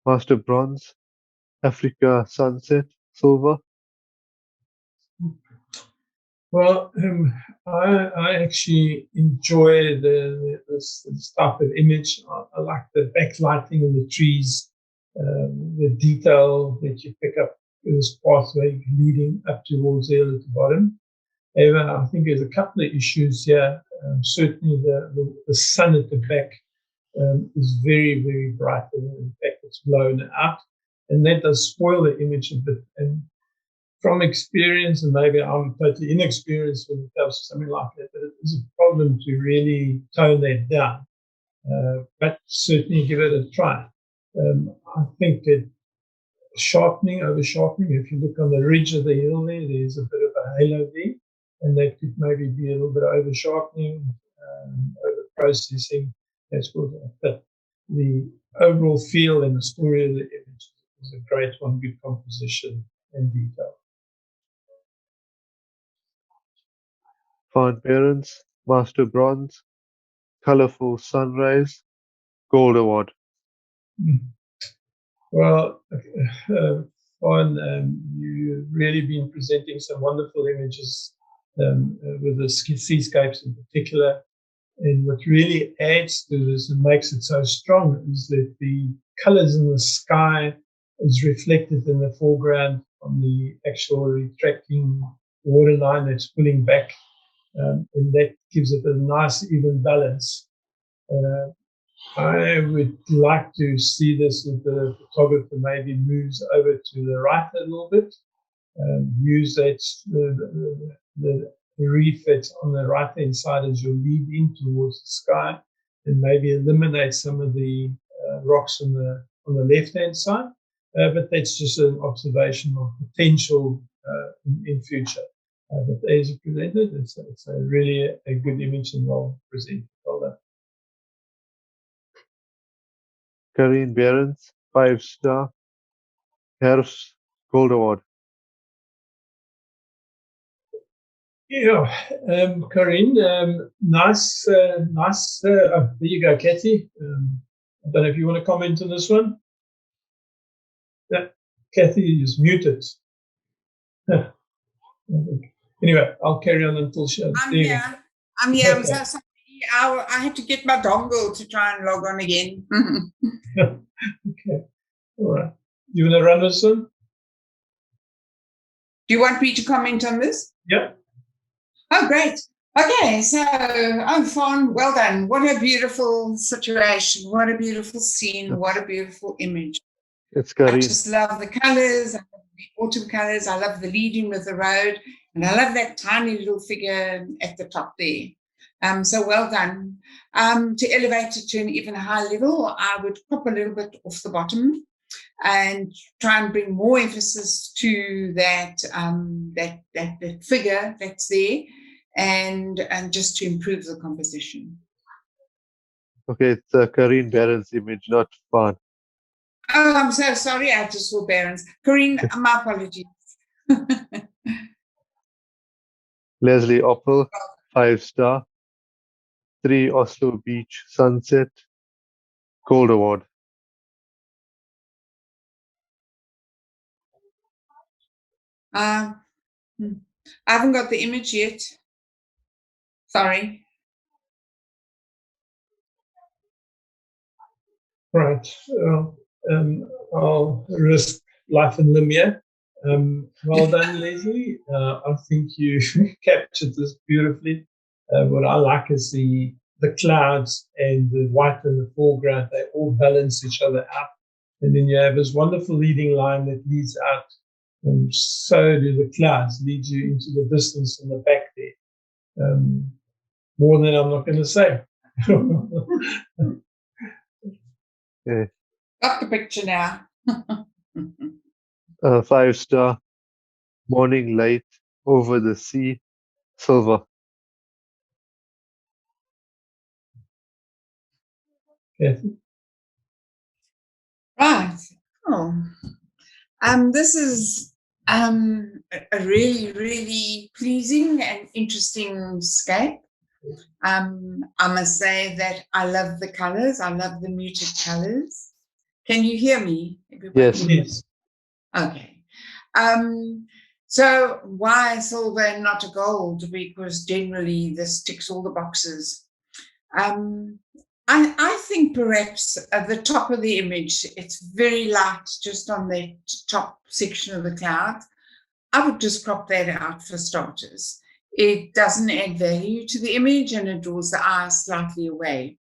Master Bronze, Africa Sunset, Silver. Well, I actually enjoy this type of image. I like the backlighting in the trees, the detail that you pick up with this pathway leading up towards there at the bottom. However, I think there's a couple of issues here. Certainly, the sun at the back is very, very bright, and in fact, it's blown out, and that does spoil the image a bit. And from experience, and maybe I'm totally inexperienced when it comes to something like that, but it is a problem to really tone that down. But certainly give it a try. I think that over sharpening, if you look on the ridge of the hill there's a bit of a halo there, and that could maybe be a little bit over sharpening, over processing. That's good. But the overall feel and the story of the image is a great one, good composition and detail. Font Parents, Master Bronze, Colorful Sunrise, Gold Award. Well, you've really been presenting some wonderful images with the seascapes in particular. And what really adds to this and makes it so strong is that the colors in the sky is reflected in the foreground on the actual retracting waterline that's pulling back. And that gives it a nice, even balance. I would like to see this if the photographer maybe moves over to the right a little bit, use that the reef that's on the right hand side as your lead in towards the sky, and maybe eliminate some of the rocks on the left hand side. But that's just an observation of potential in future. But as you presented, it's really a good image and well presented. Well done. Karine Behrens, 5-star, Herfst, Gold Award. Yeah, Corinne, nice. Oh, there you go, Kathy. I don't know if you want to comment on this one. Yeah, Kathy is muted. Anyway, I'll carry on until she. I'm here. I'm here. I'm Okay. so sorry. I had to get my dongle to try and log on again. Okay. All right. You want to run this one? Do you want me to comment on this? Yeah. Oh, great. Okay, so, Fawn, well done. What a beautiful situation. What a beautiful scene. What a beautiful image. It's I Karine. just love the colors. I love the autumn colors. I love the leading with the road. And I love that tiny little figure at the top there. So well done. To elevate it to an even higher level, I would crop a little bit off the bottom and try and bring more emphasis to that that figure that's there, and just to improve the composition. Okay, it's Karine Behrens' image, not Fawn. Oh, I'm so sorry. I just saw Barron's. Corinne, my apologies. Leslie Oppel, 5-star, 3 Oslo Beach Sunset, Gold Award. I haven't got the image yet. Sorry. Right. I'll risk life and limb here. Well done, Leslie. I think you captured this beautifully. What I like is the clouds and the white in the foreground. They all balance each other out. And then you have this wonderful leading line that leads out. And so do the clouds, lead you into the distance in the back there. More than I'm not going to say. Okay. Got the picture now. 5-star, morning light over the sea, silver. Kathy? Right. Oh, this is a really, really pleasing and interesting scape. I must say that I love the colors. I love the muted colors. Can you hear me? Everybody? Yes. Yes. Okay. So why silver and not a gold? Because generally this ticks all the boxes. I think perhaps at the top of the image, it's very light just on the top section of the cloud. I would just crop that out for starters. It doesn't add value to the image and it draws the eye slightly away.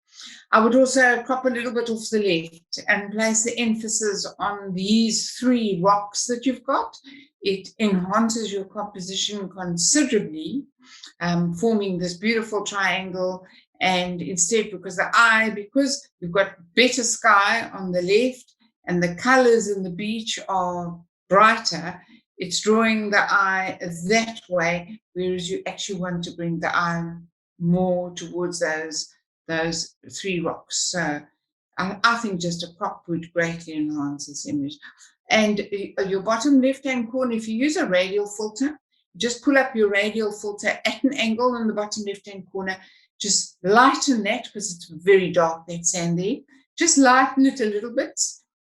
I would also crop a little bit off the left and place the emphasis on these three rocks that you've got. It enhances your composition considerably, forming this beautiful triangle. And instead, because you've got better sky on the left and the colors in the beach are brighter, it's drawing the eye that way, whereas you actually want to bring the eye more towards those three rocks. So I think just a crop would greatly enhance this image. And your bottom left-hand corner, if you use a radial filter, just pull up your radial filter at an angle in the bottom left-hand corner, just lighten that because it's very dark, that sand there. Just lighten it a little bit,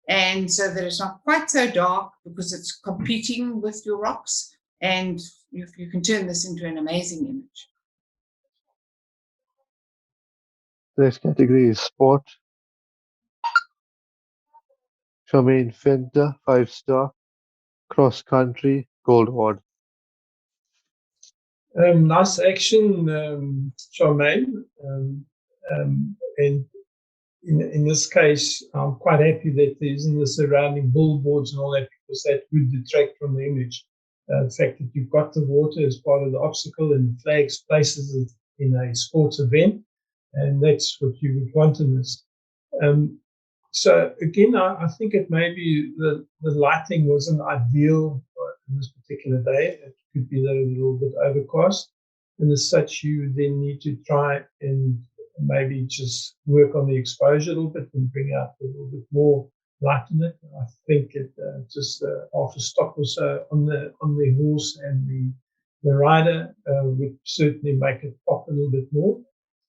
and so that it's not quite so dark because it's competing with your rocks, and you can turn this into an amazing image. Next category is sport. Charmaine Fenter, 5-star, cross country, gold award. Nice action, Charmaine. And in this case, I'm quite happy that there isn't the surrounding billboards and all that, because that would detract from the image. The fact that you've got the water as part of the obstacle and the flags places it in a sports event, and that's what you would want in this. So again, I think it may be the lighting wasn't ideal on this particular day. It could be that a little bit overcast, and as such, you then need to try and maybe just work on the exposure a little bit and bring out a little bit more light in it. I think it just after stop or so on the horse and the rider would certainly make it pop a little bit more.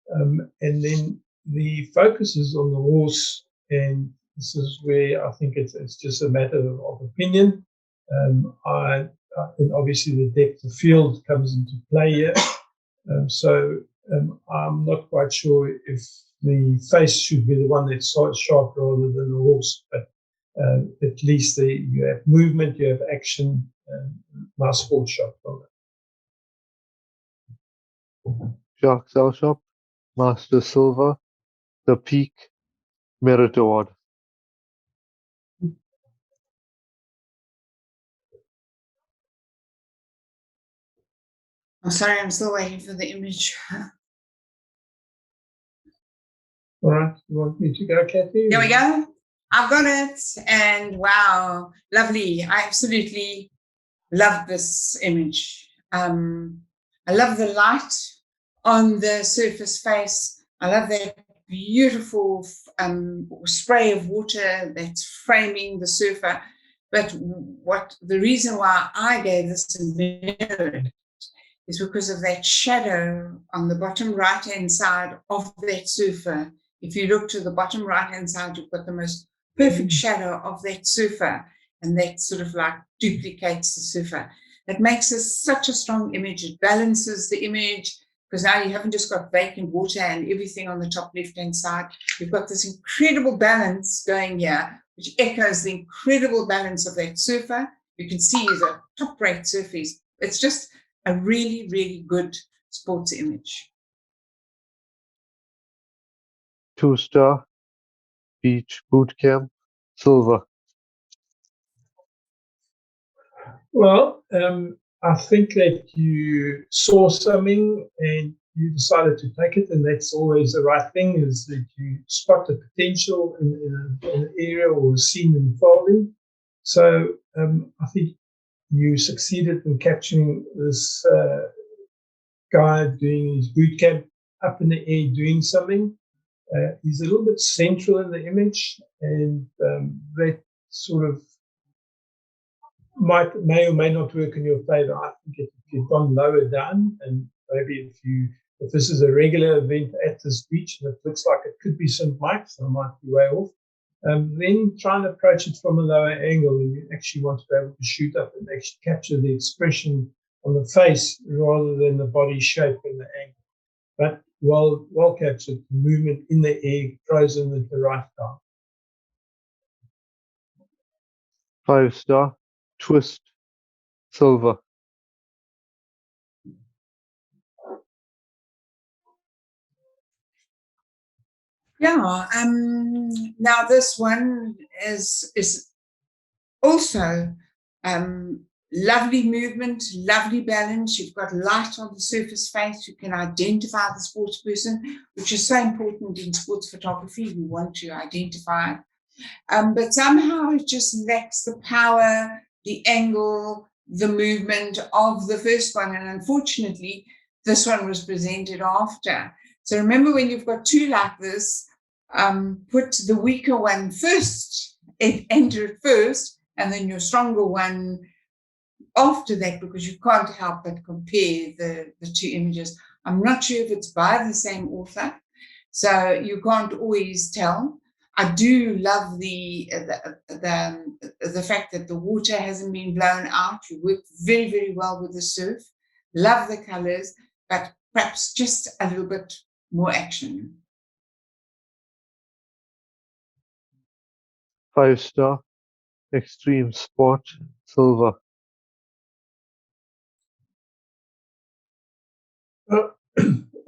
And then the focus is on the horse, and this is where I think it's just a matter of opinion. And obviously the depth of field comes into play here. So I'm not quite sure if the face should be the one that's sharp rather than the horse, but at least you have movement, you have action, nice sport shot from it. Jacques Alshop, Master Silver, the Peak, Merit Award. I'm sorry, I'm still waiting for the image. All right, you want me to go, Kathy? There we go. I've got it. And wow, lovely. I absolutely love this image. I love the light on the surface face. I love that beautiful spray of water that's framing the surfer. But the reason why I gave this a merit is because of that shadow on the bottom right-hand side of that surfer. If you look to the bottom right-hand side, you've got the most perfect shadow of that surfer, and that sort of like duplicates the surfer. It makes such a strong image. It balances the image. because now you haven't just got vacant water and everything on the top left-hand side. You've got this incredible balance going here, which echoes the incredible balance of that surfer. You can see he's a top-rate surfer. It's just a really, really good sports image. 2-star, beach boot camp, silver. Well, I think that you saw something and you decided to take it, and that's always the right thing, is that you spot the potential in an area or a scene unfolding. So I think you succeeded in capturing this guy doing his boot camp up in the air doing something. He's a little bit central in the image, and that sort of may or may not work in your favor. I think if you've gone lower down, and maybe if this is a regular event at this beach and it looks like it could be St. Mike's, I might be way off, then try and approach it from a lower angle, and you actually want to be able to shoot up and actually capture the expression on the face rather than the body shape and the angle. But well captured, the movement in the air throws in at the right time. 5-star, twist, silver. Yeah. Now this one is also lovely movement, lovely balance. You've got light on the surface face. You can identify the sports person, which is so important in sports photography. You want to identify it. But somehow it just lacks the power, the angle, the movement of the first one. And unfortunately, this one was presented after. So remember, when you've got two like this, put the weaker one first, enter it first, and then your stronger one after that, because you can't help but compare the two images. I'm not sure if it's by the same author, so you can't always tell. I do love the fact that the water hasn't been blown out. You work very, very well with the surf. Love the colors, but perhaps just a little bit more action. 5-star, extreme sport, silver.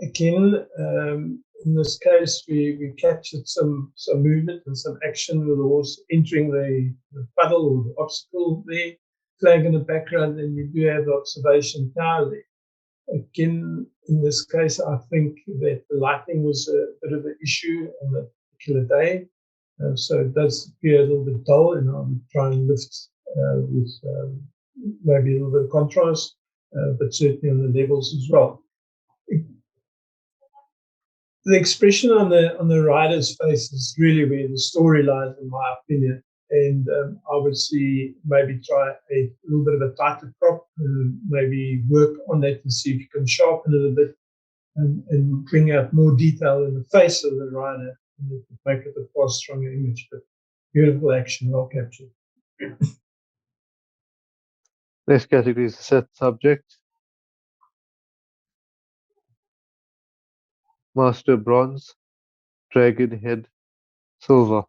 Again, in this case, we captured some movement and some action with the horse entering the puddle or the obstacle there, flag in the background, and you do have the observation tower there. Again, in this case, I think that the lighting was a bit of an issue on that particular day. So it does appear a little bit dull, and I would try and lift with maybe a little bit of contrast, but certainly on the levels as well. The expression on the rider's face is really where the story lies, in my opinion. And I would see maybe try a little bit of a tighter crop, maybe work on that and see if you can sharpen it a bit and bring out more detail in the face of the rider and make it a far stronger image. But beautiful action, well captured. Next category is set subject. Master bronze, dragon head, silver.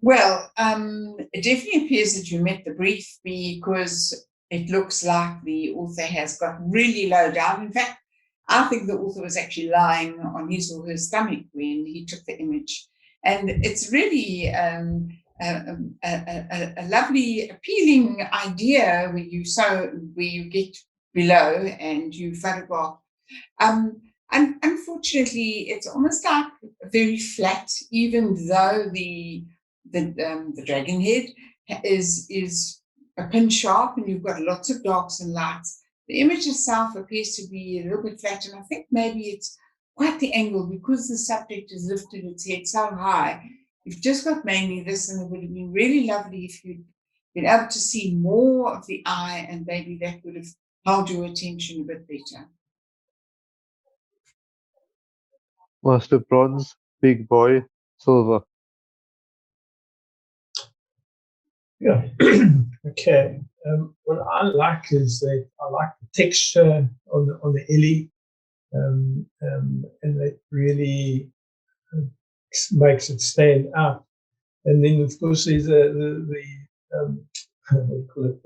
Well, it definitely appears that you met the brief, because it looks like the author has got really low down. In fact, I think the author was actually lying on his or her stomach when he took the image. And it's really a lovely, appealing idea where you get below and you photograph. And unfortunately, it's almost like very flat, even though the dragon head is a pin sharp and you've got lots of darks and lights. The image itself appears to be a little bit flat, and I think maybe it's quite the angle, because the subject has lifted its head so high. You've just got mainly this, and it would have been really lovely if you'd been able to see more of the eye, and maybe that would have held your attention a bit better. Master bronze, big boy, silver. Yeah, Okay. What I like is that I like the texture on the ellie, and that really makes it stand out. And then, of course, there's the what do you call it,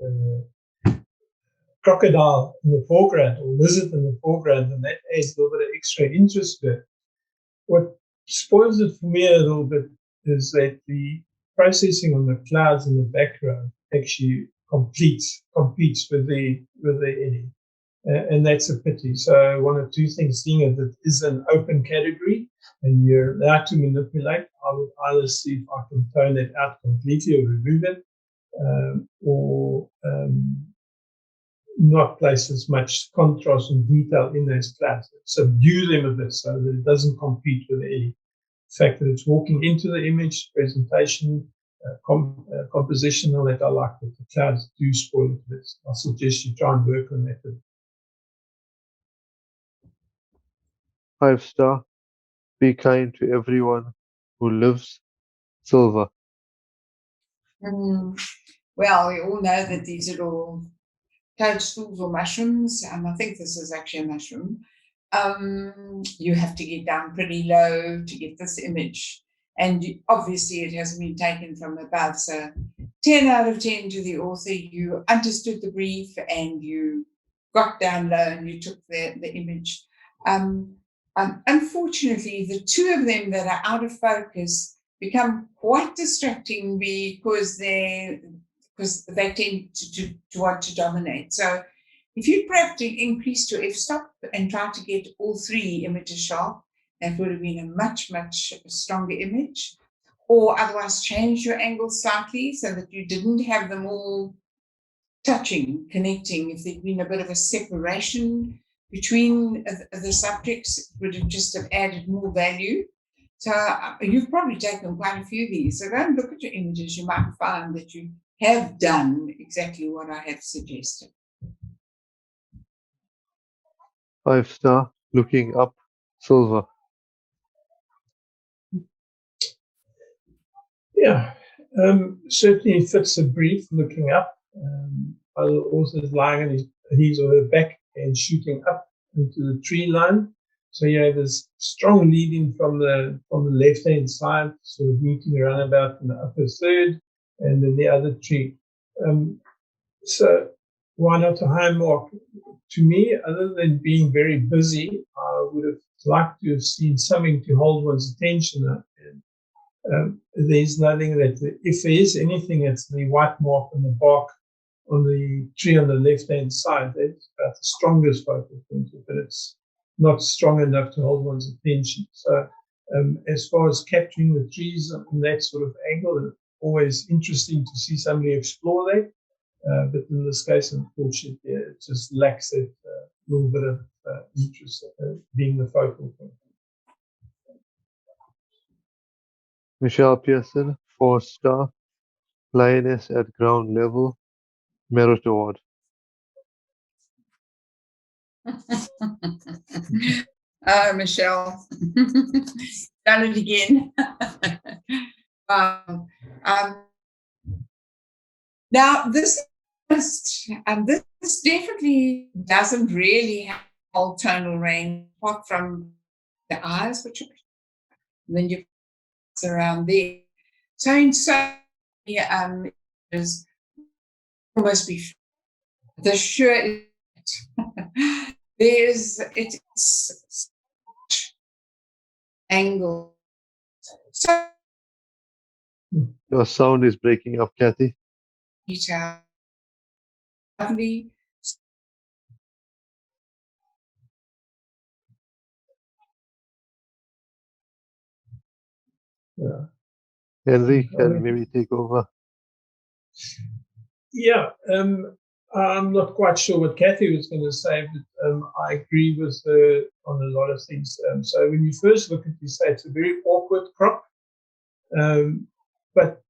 crocodile in the foreground or lizard in the foreground, and that adds a little bit of extra interest to it. What spoils it for me a little bit is that the processing on the clouds in the background actually competes with the eddy, and that's a pity. So one of two things: seeing it is an open category, and you're allowed to manipulate. I would either see if I can tone it out completely or remove it, or not place as much contrast and detail in those clouds. Subdue them a bit so that it doesn't compete with the eddy. The fact that it's walking into the image, presentation, composition, all that I like, but the clouds do spoil it a bit. I suggest you try and work on that. 5-star. Be kind to everyone who lives. Silver. Well, we all know that these little toadstools or mushrooms, I think this is actually a mushroom, you have to get down pretty low to get this image. And obviously it hasn't been taken from above. So 10 out of 10 to the author. You understood the brief and you got down low and you took the image. Unfortunately, the two of them that are out of focus become quite distracting because they tend to want to dominate. So if you perhaps increase to f-stop and try to get all three images sharp, that would have been a much, much stronger image. Or otherwise change your angle slightly so that you didn't have them all touching, connecting. If there'd been a bit of a separation between the subjects, it would have just have added more value. So you've probably taken quite a few of these. So go and look at your images. You might find that you have done exactly what I have suggested. 5-star. Looking up. Silver. Yeah, certainly fits the brief. Looking up. Other authors lying on his or her back and shooting up into the tree line. So you have this strong leading from the left hand side, sort of meeting around about in the upper third, and then the other tree. So why not a high mark? To me, other than being very busy, I would have liked to have seen something to hold one's attention. And there's nothing that, if there is anything, it's the white mark on the bark on the tree on the left-hand side. That's about the strongest focal point, but it's not strong enough to hold one's attention. So as far as capturing the trees in that sort of angle, it's always interesting to see somebody explore that. But in this case, unfortunately, it just lacks that little bit of interest being the focal point. Michelle Pearson. 4-star. Lioness at ground level. Merit award. Michelle, done it again. Now this definitely doesn't really have whole tonal range apart from the eyes, which are, then you around there. So in is almost be the sure there's it's angle. So Your sound is breaking up, Kathy. detail, lovely. Yeah. Henry can maybe take over. Yeah, I'm not quite sure what Kathy was going to say, but I agree with her on a lot of things. So when you first look at it, you say it's a very awkward crop, but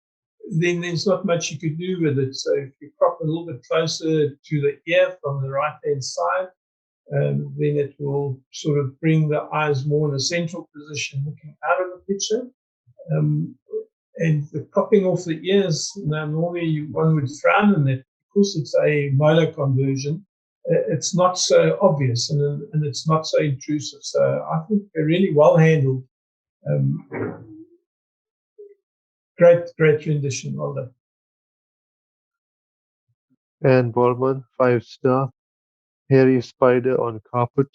then there's not much you could do with it. So if you crop a little bit closer to the ear from the right-hand side, then it will sort of bring the eyes more in a central position looking out of the picture. and the cropping off the ears, normally one would frown on it because it's a molar conversion. It's not so obvious and it's not so intrusive. So I think they're really well handled. Great rendition. Well done. And Borman, 5-star. Hairy spider on carpet.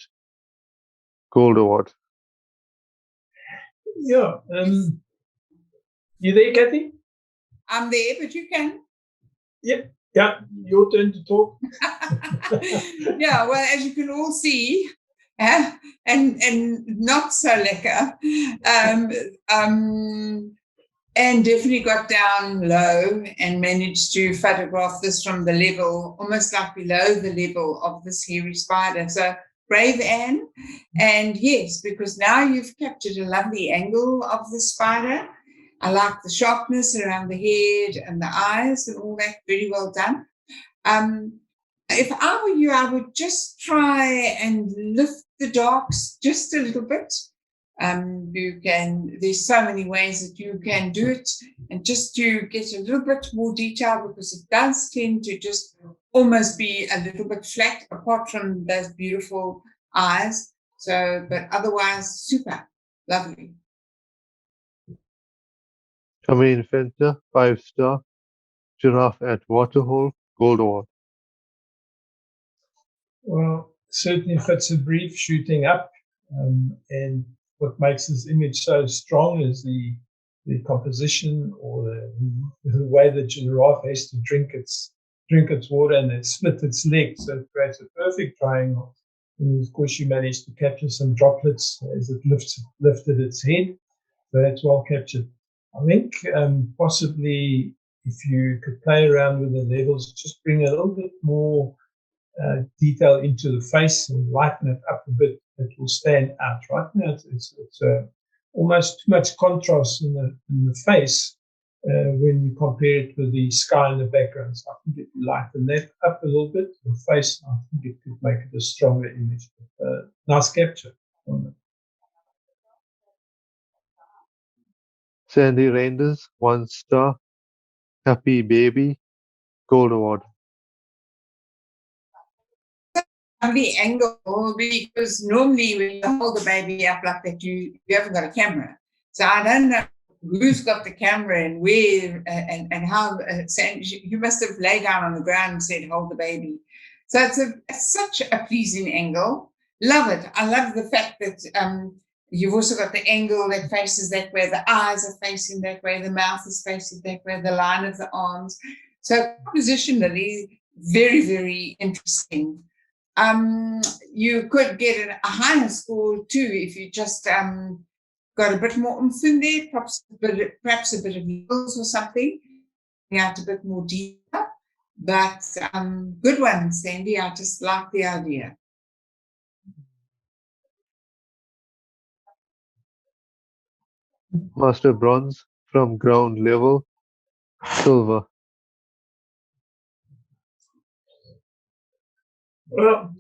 Gold award. Yeah. You there, Kathy? I'm there, but you can. Yep. Yeah, your turn to talk. Yeah, well, as you can all see, and not so lekker. And definitely got down low and managed to photograph this from the level, almost like below the level of this hairy spider. So brave Anne. And yes, because now you've captured a lovely angle of the spider. I like the sharpness around the head and the eyes and all that. Very well done. If I were you, I would just try and lift the darks just a little bit. There's so many ways that you can do it, and just to get a little bit more detail, because it does tend to just almost be a little bit flat apart from those beautiful eyes. So, but otherwise, super lovely. Kamain Fenter, 5-star. Giraffe at Waterhole. Gold award. Well, certainly fits a brief shooting up, and what makes this image so strong is the composition or the way the giraffe has to drink its water and then split its legs, so it creates a perfect triangle. And of course, you managed to capture some droplets as it lifted its head, so that's well captured. I think possibly if you could play around with the levels, just bring a little bit more detail into the face and lighten it up a bit, it will stand out. Right now, it's almost too much contrast in the face when you compare it with the sky in the background. So I think if you lighten that up a little bit, the face, I think it could make it a stronger image. But, nice capture on it. Sandy Reinders, 1-star. Happy Baby. Gold award. Lovely angle, because normally when you hold the baby up like that, you haven't got a camera. So I don't know who's got the camera and where and how. You must have laid down on the ground and said, "Hold the baby." So it's such a pleasing angle. Love it. I love the fact that you've also got the angle that faces that way, the eyes are facing that way, the mouth is facing that way, the line of the arms. So positionally, very, very interesting. You could get a higher score too if you just got a bit more oomph in there, perhaps a bit of needles or something, out a bit more detail. But good one, Sandy. I just like the idea. Master Bronze, from ground level. Silver. Well,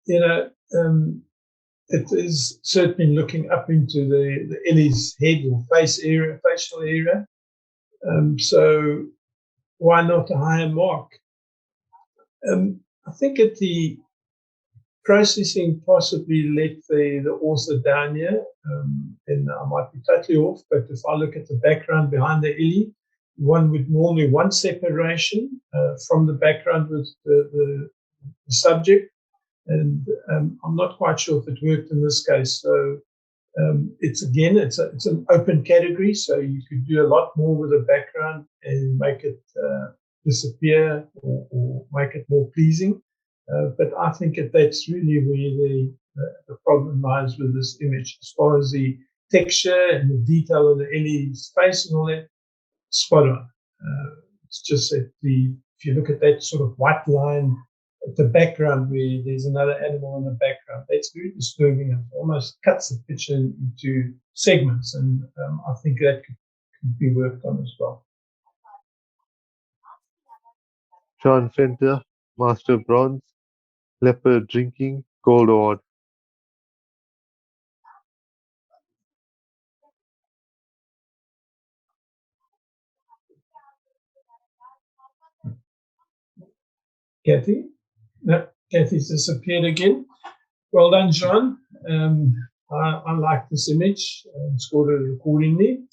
you know, it is certainly looking up into the Ellie's head or facial area. So why not a higher mark? I think at the processing possibly let the author down here, and I might be totally off, but if I look at the background behind the Ellie, one would normally want separation from the background with the subject. And I'm not quite sure if it worked in this case. So it's an open category, so you could do a lot more with the background and make it disappear or make it more pleasing. But I think that's really where the problem lies with this image. As far as the texture and the detail of the Ellie's face and all that, spot on. It's just that if you look at that sort of white line at the background where there's another animal in the background, that's very disturbing and almost cuts the picture into segments. And I think that could be worked on as well. John Fenter, Master Bronze. Leopard drinking. Gold award. Kathy? No, Kathy's disappeared again. Well done, John. I like this image and scored it accordingly.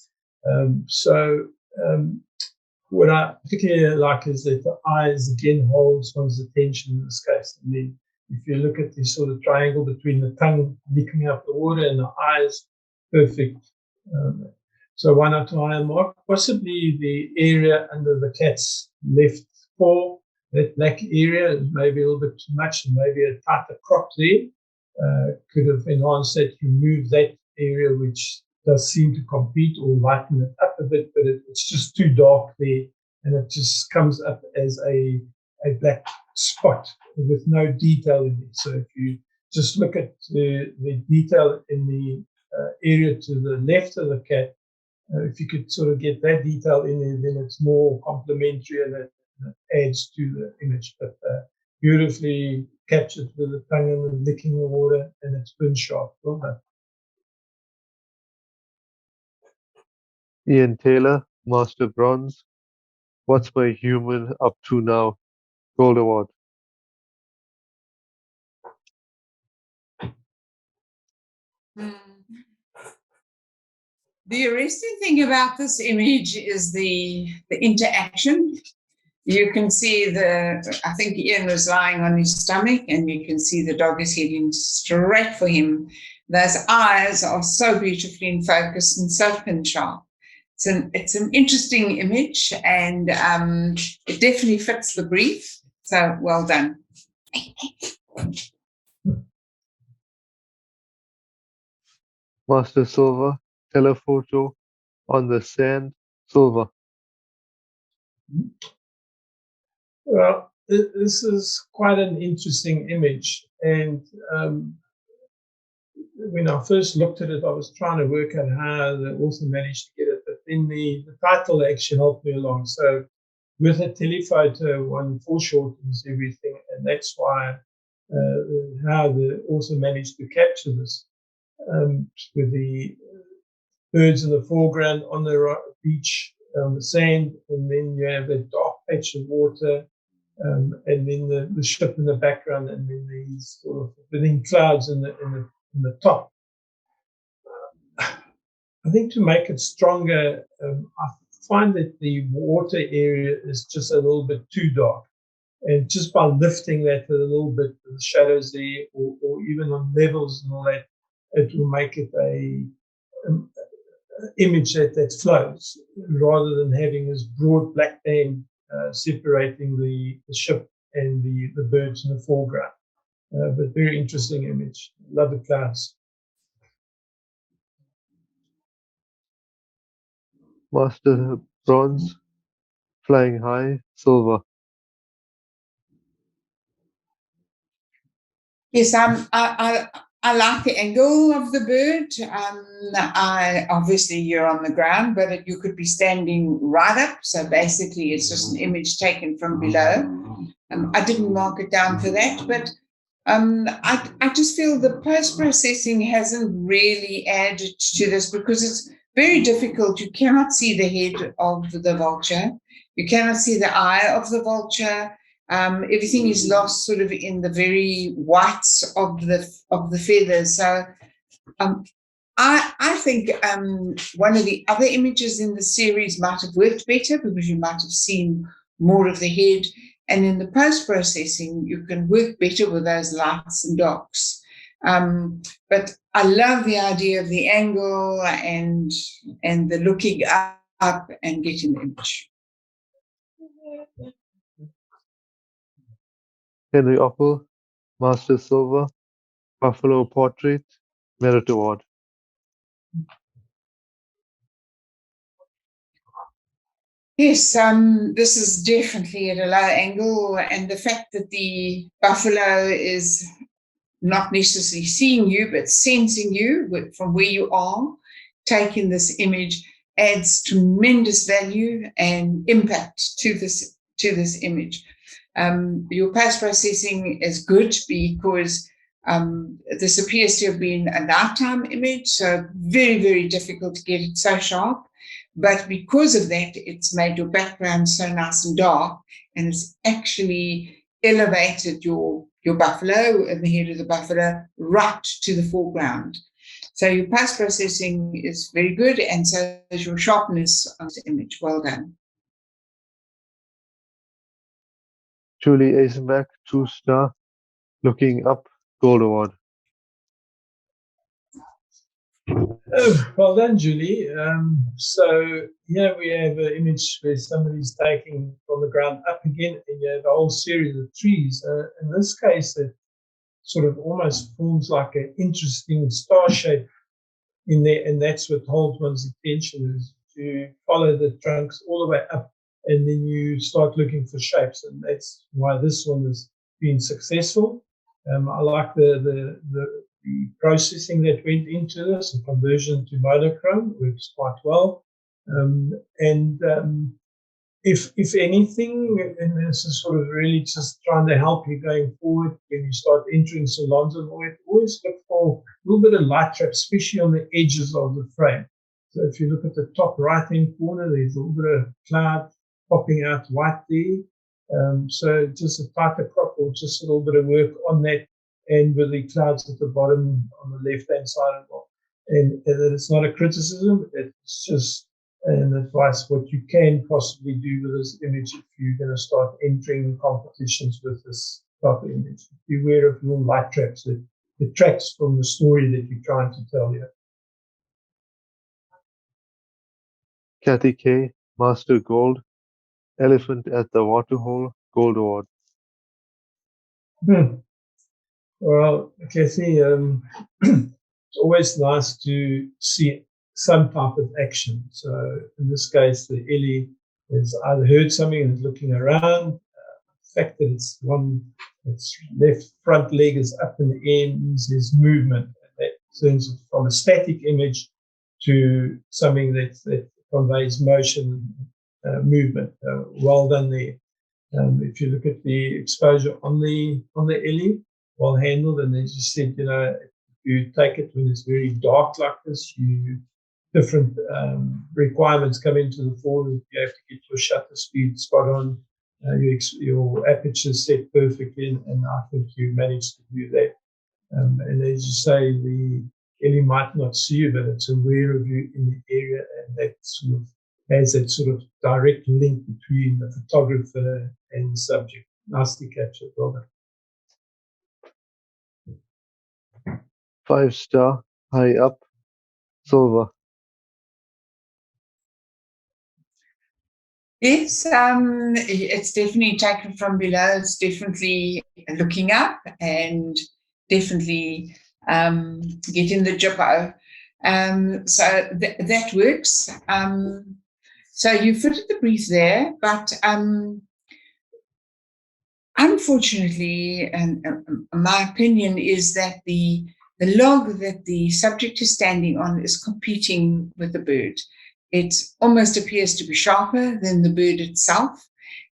What I particularly like is that the eyes again holds one's attention in this case. And then if you look at this sort of triangle between the tongue licking up the water and the eyes, perfect. So 1 out of higher mark, possibly the area under the cat's left paw, that black area is maybe a little bit too much and maybe a tighter crop there. Could have enhanced that, remove that area which does seem to compete, or lighten it up a bit, but it's just too dark there and it just comes up as a black spot with no detail in it. So if you just look at the detail in the area to the left of the cat, if you could sort of get that detail in there, then it's more complementary and it adds to the image. But beautifully captured with the tongue and the licking the water, and it's been sharp. Well done. Ian Taylor, Master Bronze. What's my human up to now? Gold Award. The arresting thing about this image is the interaction. You can see I think Ian was lying on his stomach, and you can see the dog is heading straight for him. Those eyes are so beautifully in focus and so pin sharp. It's an interesting image, and it definitely fits the brief. So well done. Master Silver, telephoto on the sand, silver. Well, this is quite an interesting image, and when I first looked at it, I was trying to work out how they also managed to get it, but then the title actually helped me along. So with a telephoto, one foreshortens everything, and that's why how they also managed to capture this with the birds in the foreground on the beach, on the sand, and then you have a dark patch of water, and then the ship in the background, and then these sort of within clouds in the top. I think to make it stronger, I find that the water area is just a little bit too dark. And just by lifting that a little bit, the shadows there, or even on levels and all that, it will make it a image that flows, rather than having this broad black band separating the ship and the birds in the foreground. But very interesting image. Love the clouds. Master Bronze, flying high, silver. Yes, I like the angle of the bird. Obviously you're on the ground, but you could be standing right up. So basically, it's just an image taken from below. I didn't mark it down for that, but I just feel the post-processing hasn't really added to this, because it's very difficult. You cannot see the head of the vulture. You cannot see the eye of the vulture. Everything is lost sort of in the very whites of the feathers. So I think one of the other images in the series might have worked better, because you might have seen more of the head. And in the post-processing, you can work better with those lights and darks. But I love the idea of the angle and the looking up and getting the image. Henry Opel, Master Silver, Buffalo Portrait, Merit Award. Yes, this is definitely at a low angle, and the fact that the buffalo is not necessarily seeing you, but sensing you from where you are, taking this image adds tremendous value and impact to this image. Your post-processing is good, because this appears to have been a nighttime image, so very, very difficult to get it so sharp. But because of that, it's made your background so nice and dark, and it's actually elevated your buffalo and the head of the buffalo right to the foreground. So your post-processing is very good, and so is your sharpness on this image. Well done. Julie Eisenbach, 2-star. Looking up, Gold Award. Oh, well done, Julie. So here we have an image where somebody's taking from the ground up again, and you have a whole series of trees. In this case, it sort of almost forms like an interesting star shape in there, and that's what holds one's attention, is to follow the trunks all the way up, and then you start looking for shapes, and that's why this one has been successful. I like the processing that went into this. The conversion to monochrome works quite well, if anything, and this is sort of really just trying to help you going forward when you start entering salons and all, always look for a little bit of light trap, especially on the edges of the frame. So if you look at the top right-hand corner, there's a little bit of cloud popping out white there. So just a tighter crop or just a little bit of work on that, and with the clouds at the bottom on the left-hand side as well. And that it's not a criticism, it's just an advice what you can possibly do with this image if you're going to start entering competitions with this type of image. Beware of little light traps that detracts from the story that you're trying to tell here. Kathy K, Master Gold. Elephant at the Waterhole, Gold Award. Well, Kathy, it's always nice to see some type of action. So in this case, the Ellie has either heard something and is looking around. The fact that its left front leg is up in the air means there's movement. That turns it from a static image to something that conveys motion, movement. Well done there. If you look at the exposure on the Ellie, well handled, and as you said, if you take it when it's very dark like this, different requirements come into the fore. You have to get your shutter speed spot on, your aperture set perfectly, and I think you managed to do that. And as you say, the Ellie might not see you, but it's aware of you in the area, and that sort of has that sort of direct link between the photographer and the subject. Nicely captured, well done. 5-star, High Up, Silver. Yes, it's definitely taken from below. It's definitely looking up and definitely getting the jippo. So that works. So you fitted the brief there, but unfortunately, and my opinion is that the log that the subject is standing on is competing with the bird. It almost appears to be sharper than the bird itself.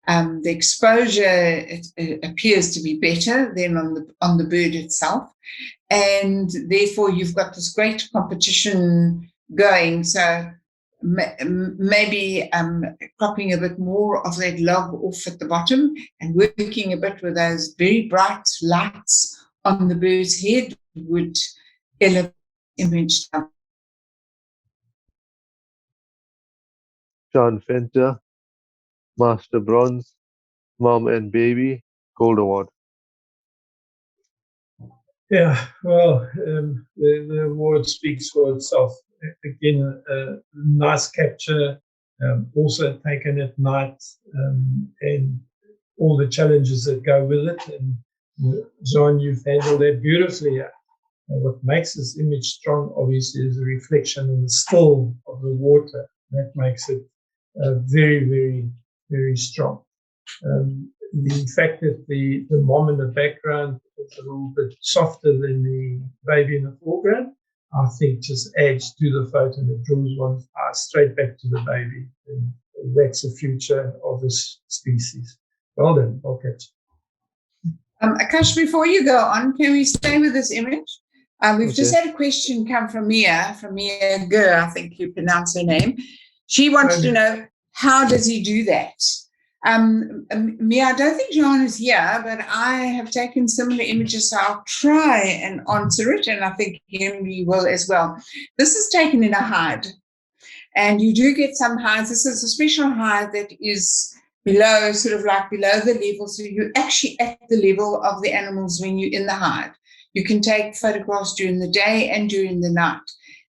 The exposure it appears to be better than on the bird itself, and therefore you've got this great competition going. So maybe cropping a bit more of that log off at the bottom and working a bit with those very bright lights on the bird's head would elevate the image. John Fenter, Master Bronze, Mom and Baby, Gold Award. Yeah, well, the award speaks for itself. Again, nice capture, also taken at night, and all the challenges that go with it. And John, you've handled that beautifully. What makes this image strong, obviously, is the reflection in the still of the water. That makes it very, very, very strong. The fact that the mom in the background is a little bit softer than the baby in the foreground, I think just adds to the photo, and it draws one's eye straight back to the baby. And that's the future of this species. Well done, well catch. Akash, before you go on, can we stay with this image? We've just had a question come from Mia Gur, I think you pronounce her name. She wants to know, how does he do that? Mia, I don't think John is here, but I have taken similar images, so I'll try and answer it, and I think Henry will as well. This is taken in a hide, and you do get some hides. This is a special hide that is below, sort of like below the level, so you're actually at the level of the animals when you're in the hide. You can take photographs during the day and during the night.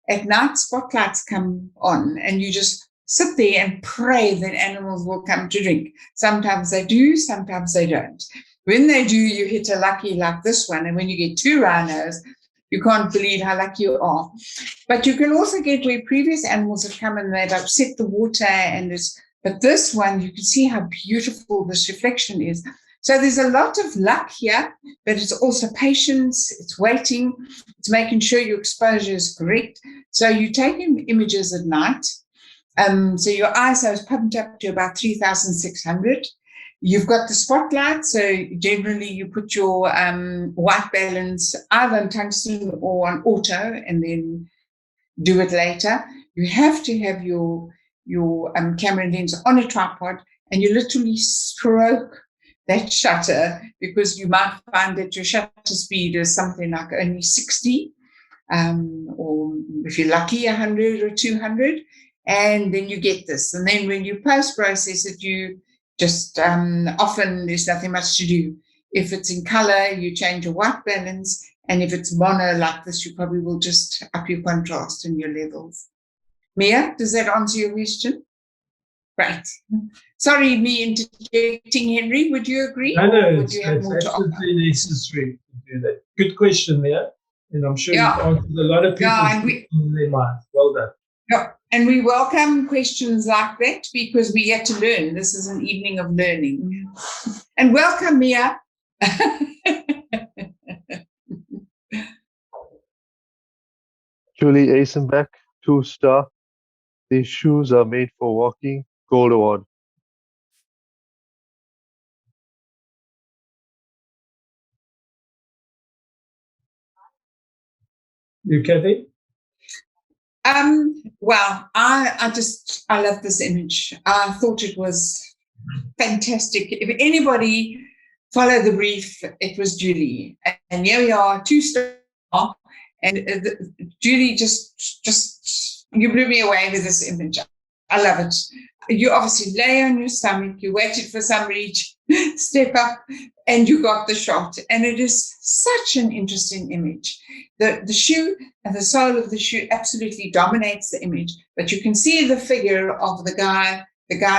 At night, spotlights come on, and you just sit there and pray that animals will come to drink. Sometimes they do, sometimes they don't. When they do, you hit a lucky like this one. And when you get 2 rhinos, you can't believe how lucky you are. But you can also get where previous animals have come and they've upset the water. But this one, you can see how beautiful this reflection is. So there's a lot of luck here, but it's also patience, it's waiting, it's making sure your exposure is correct. So you take images at night. So your ISO is pumped up to about 3,600. You've got the spotlight, so generally you put your white balance either on tungsten or on auto and then do it later. You have to have your camera lens on a tripod, and you literally stroke that shutter, because you might find that your shutter speed is something like only 60, or if you're lucky, 100 or 200. And then you get this. And then when you post-process it, you just, often there's nothing much to do. If it's in color, you change your white balance. And if it's mono like this, you probably will just up your contrast and your levels. Mia, does that answer your question? Right. Sorry, me interjecting, Henry. Would you agree? No, would you have more absolutely necessary to do that. Good question there. And I'm sure you've answered a lot of people in their minds. Well done. Yeah, and we welcome questions like that because we get to learn. This is an evening of learning. And welcome, Mia. Julie Eisenbeck, 2-star. These shoes are made for walking. Gold award. You, Kathy? Well, I love this image. I thought it was fantastic. If anybody followed the brief, it was Julie. And here we are, 2-star. And Julie just you blew me away with this image. I love it. You obviously lay on your stomach, you waited for somebody to step up, and you got the shot. And it is such an interesting image. The shoe and the sole of the shoe absolutely dominates the image, but you can see the figure of the guy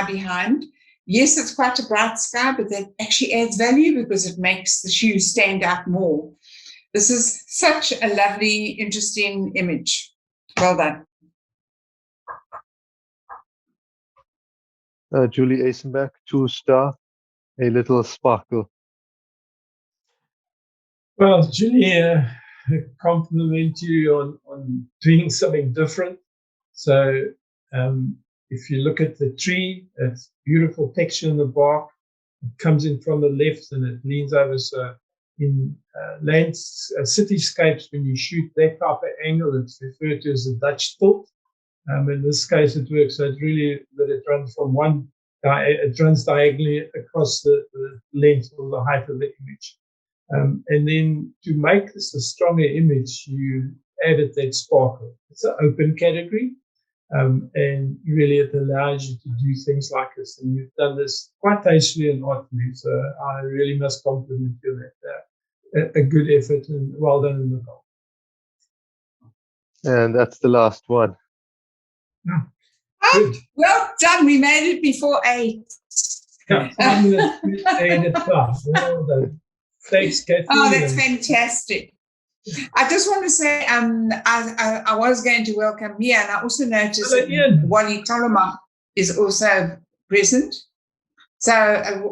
behind. Yes, it's quite a bright sky, but that actually adds value because it makes the shoe stand out more. This is such a lovely, interesting image. Well done. Julie Eisenbeck, 2-star. A little sparkle. Well, Julie, compliment you on doing something different. So if you look at the tree, it's beautiful texture in the bark. It comes in from the left and it leans over. So in cityscapes, when you shoot that type of angle, it's referred to as a Dutch tilt. In this case, it works. So it's really that it runs from it runs diagonally across the length or the height of the image. And then to make this a stronger image, you added that sparkle. It's an open category, and really it allows you to do things like this. And you've done this quite tastefully and artfully. So I really must compliment you on that. A good effort and well done in the goal. And that's the last one. Yeah. Oh, well done. We made it before 8. Yeah, 5 minutes ahead of time. Well done. Thanks, Kathy. Oh, that's fantastic. I just want to say I was going to welcome Mia, and I also noticed that Wally Toloma is also present. So,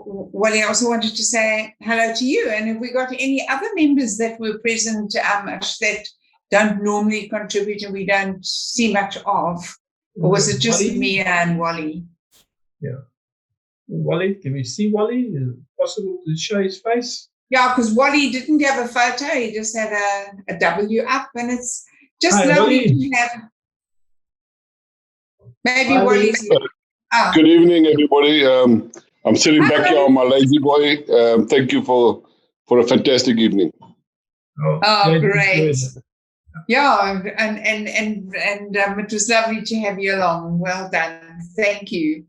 Wally, I also wanted to say hello to you. And have we got any other members that were present that don't normally contribute and we don't see much of? Or was it just Wally? Mia and Wally? Yeah. Wally, can we see Wally? Is it possible to show his face? Yeah, because Wally didn't have a photo. He just had a W up, and it's just lovely to have. Maybe Wally's. Good evening, everybody. I'm sitting back here on my lazy boy. Thank you for a fantastic evening. Oh, Oh, glad you great. enjoyed it. Yeah, and it was lovely to have you along. Well done. Thank you.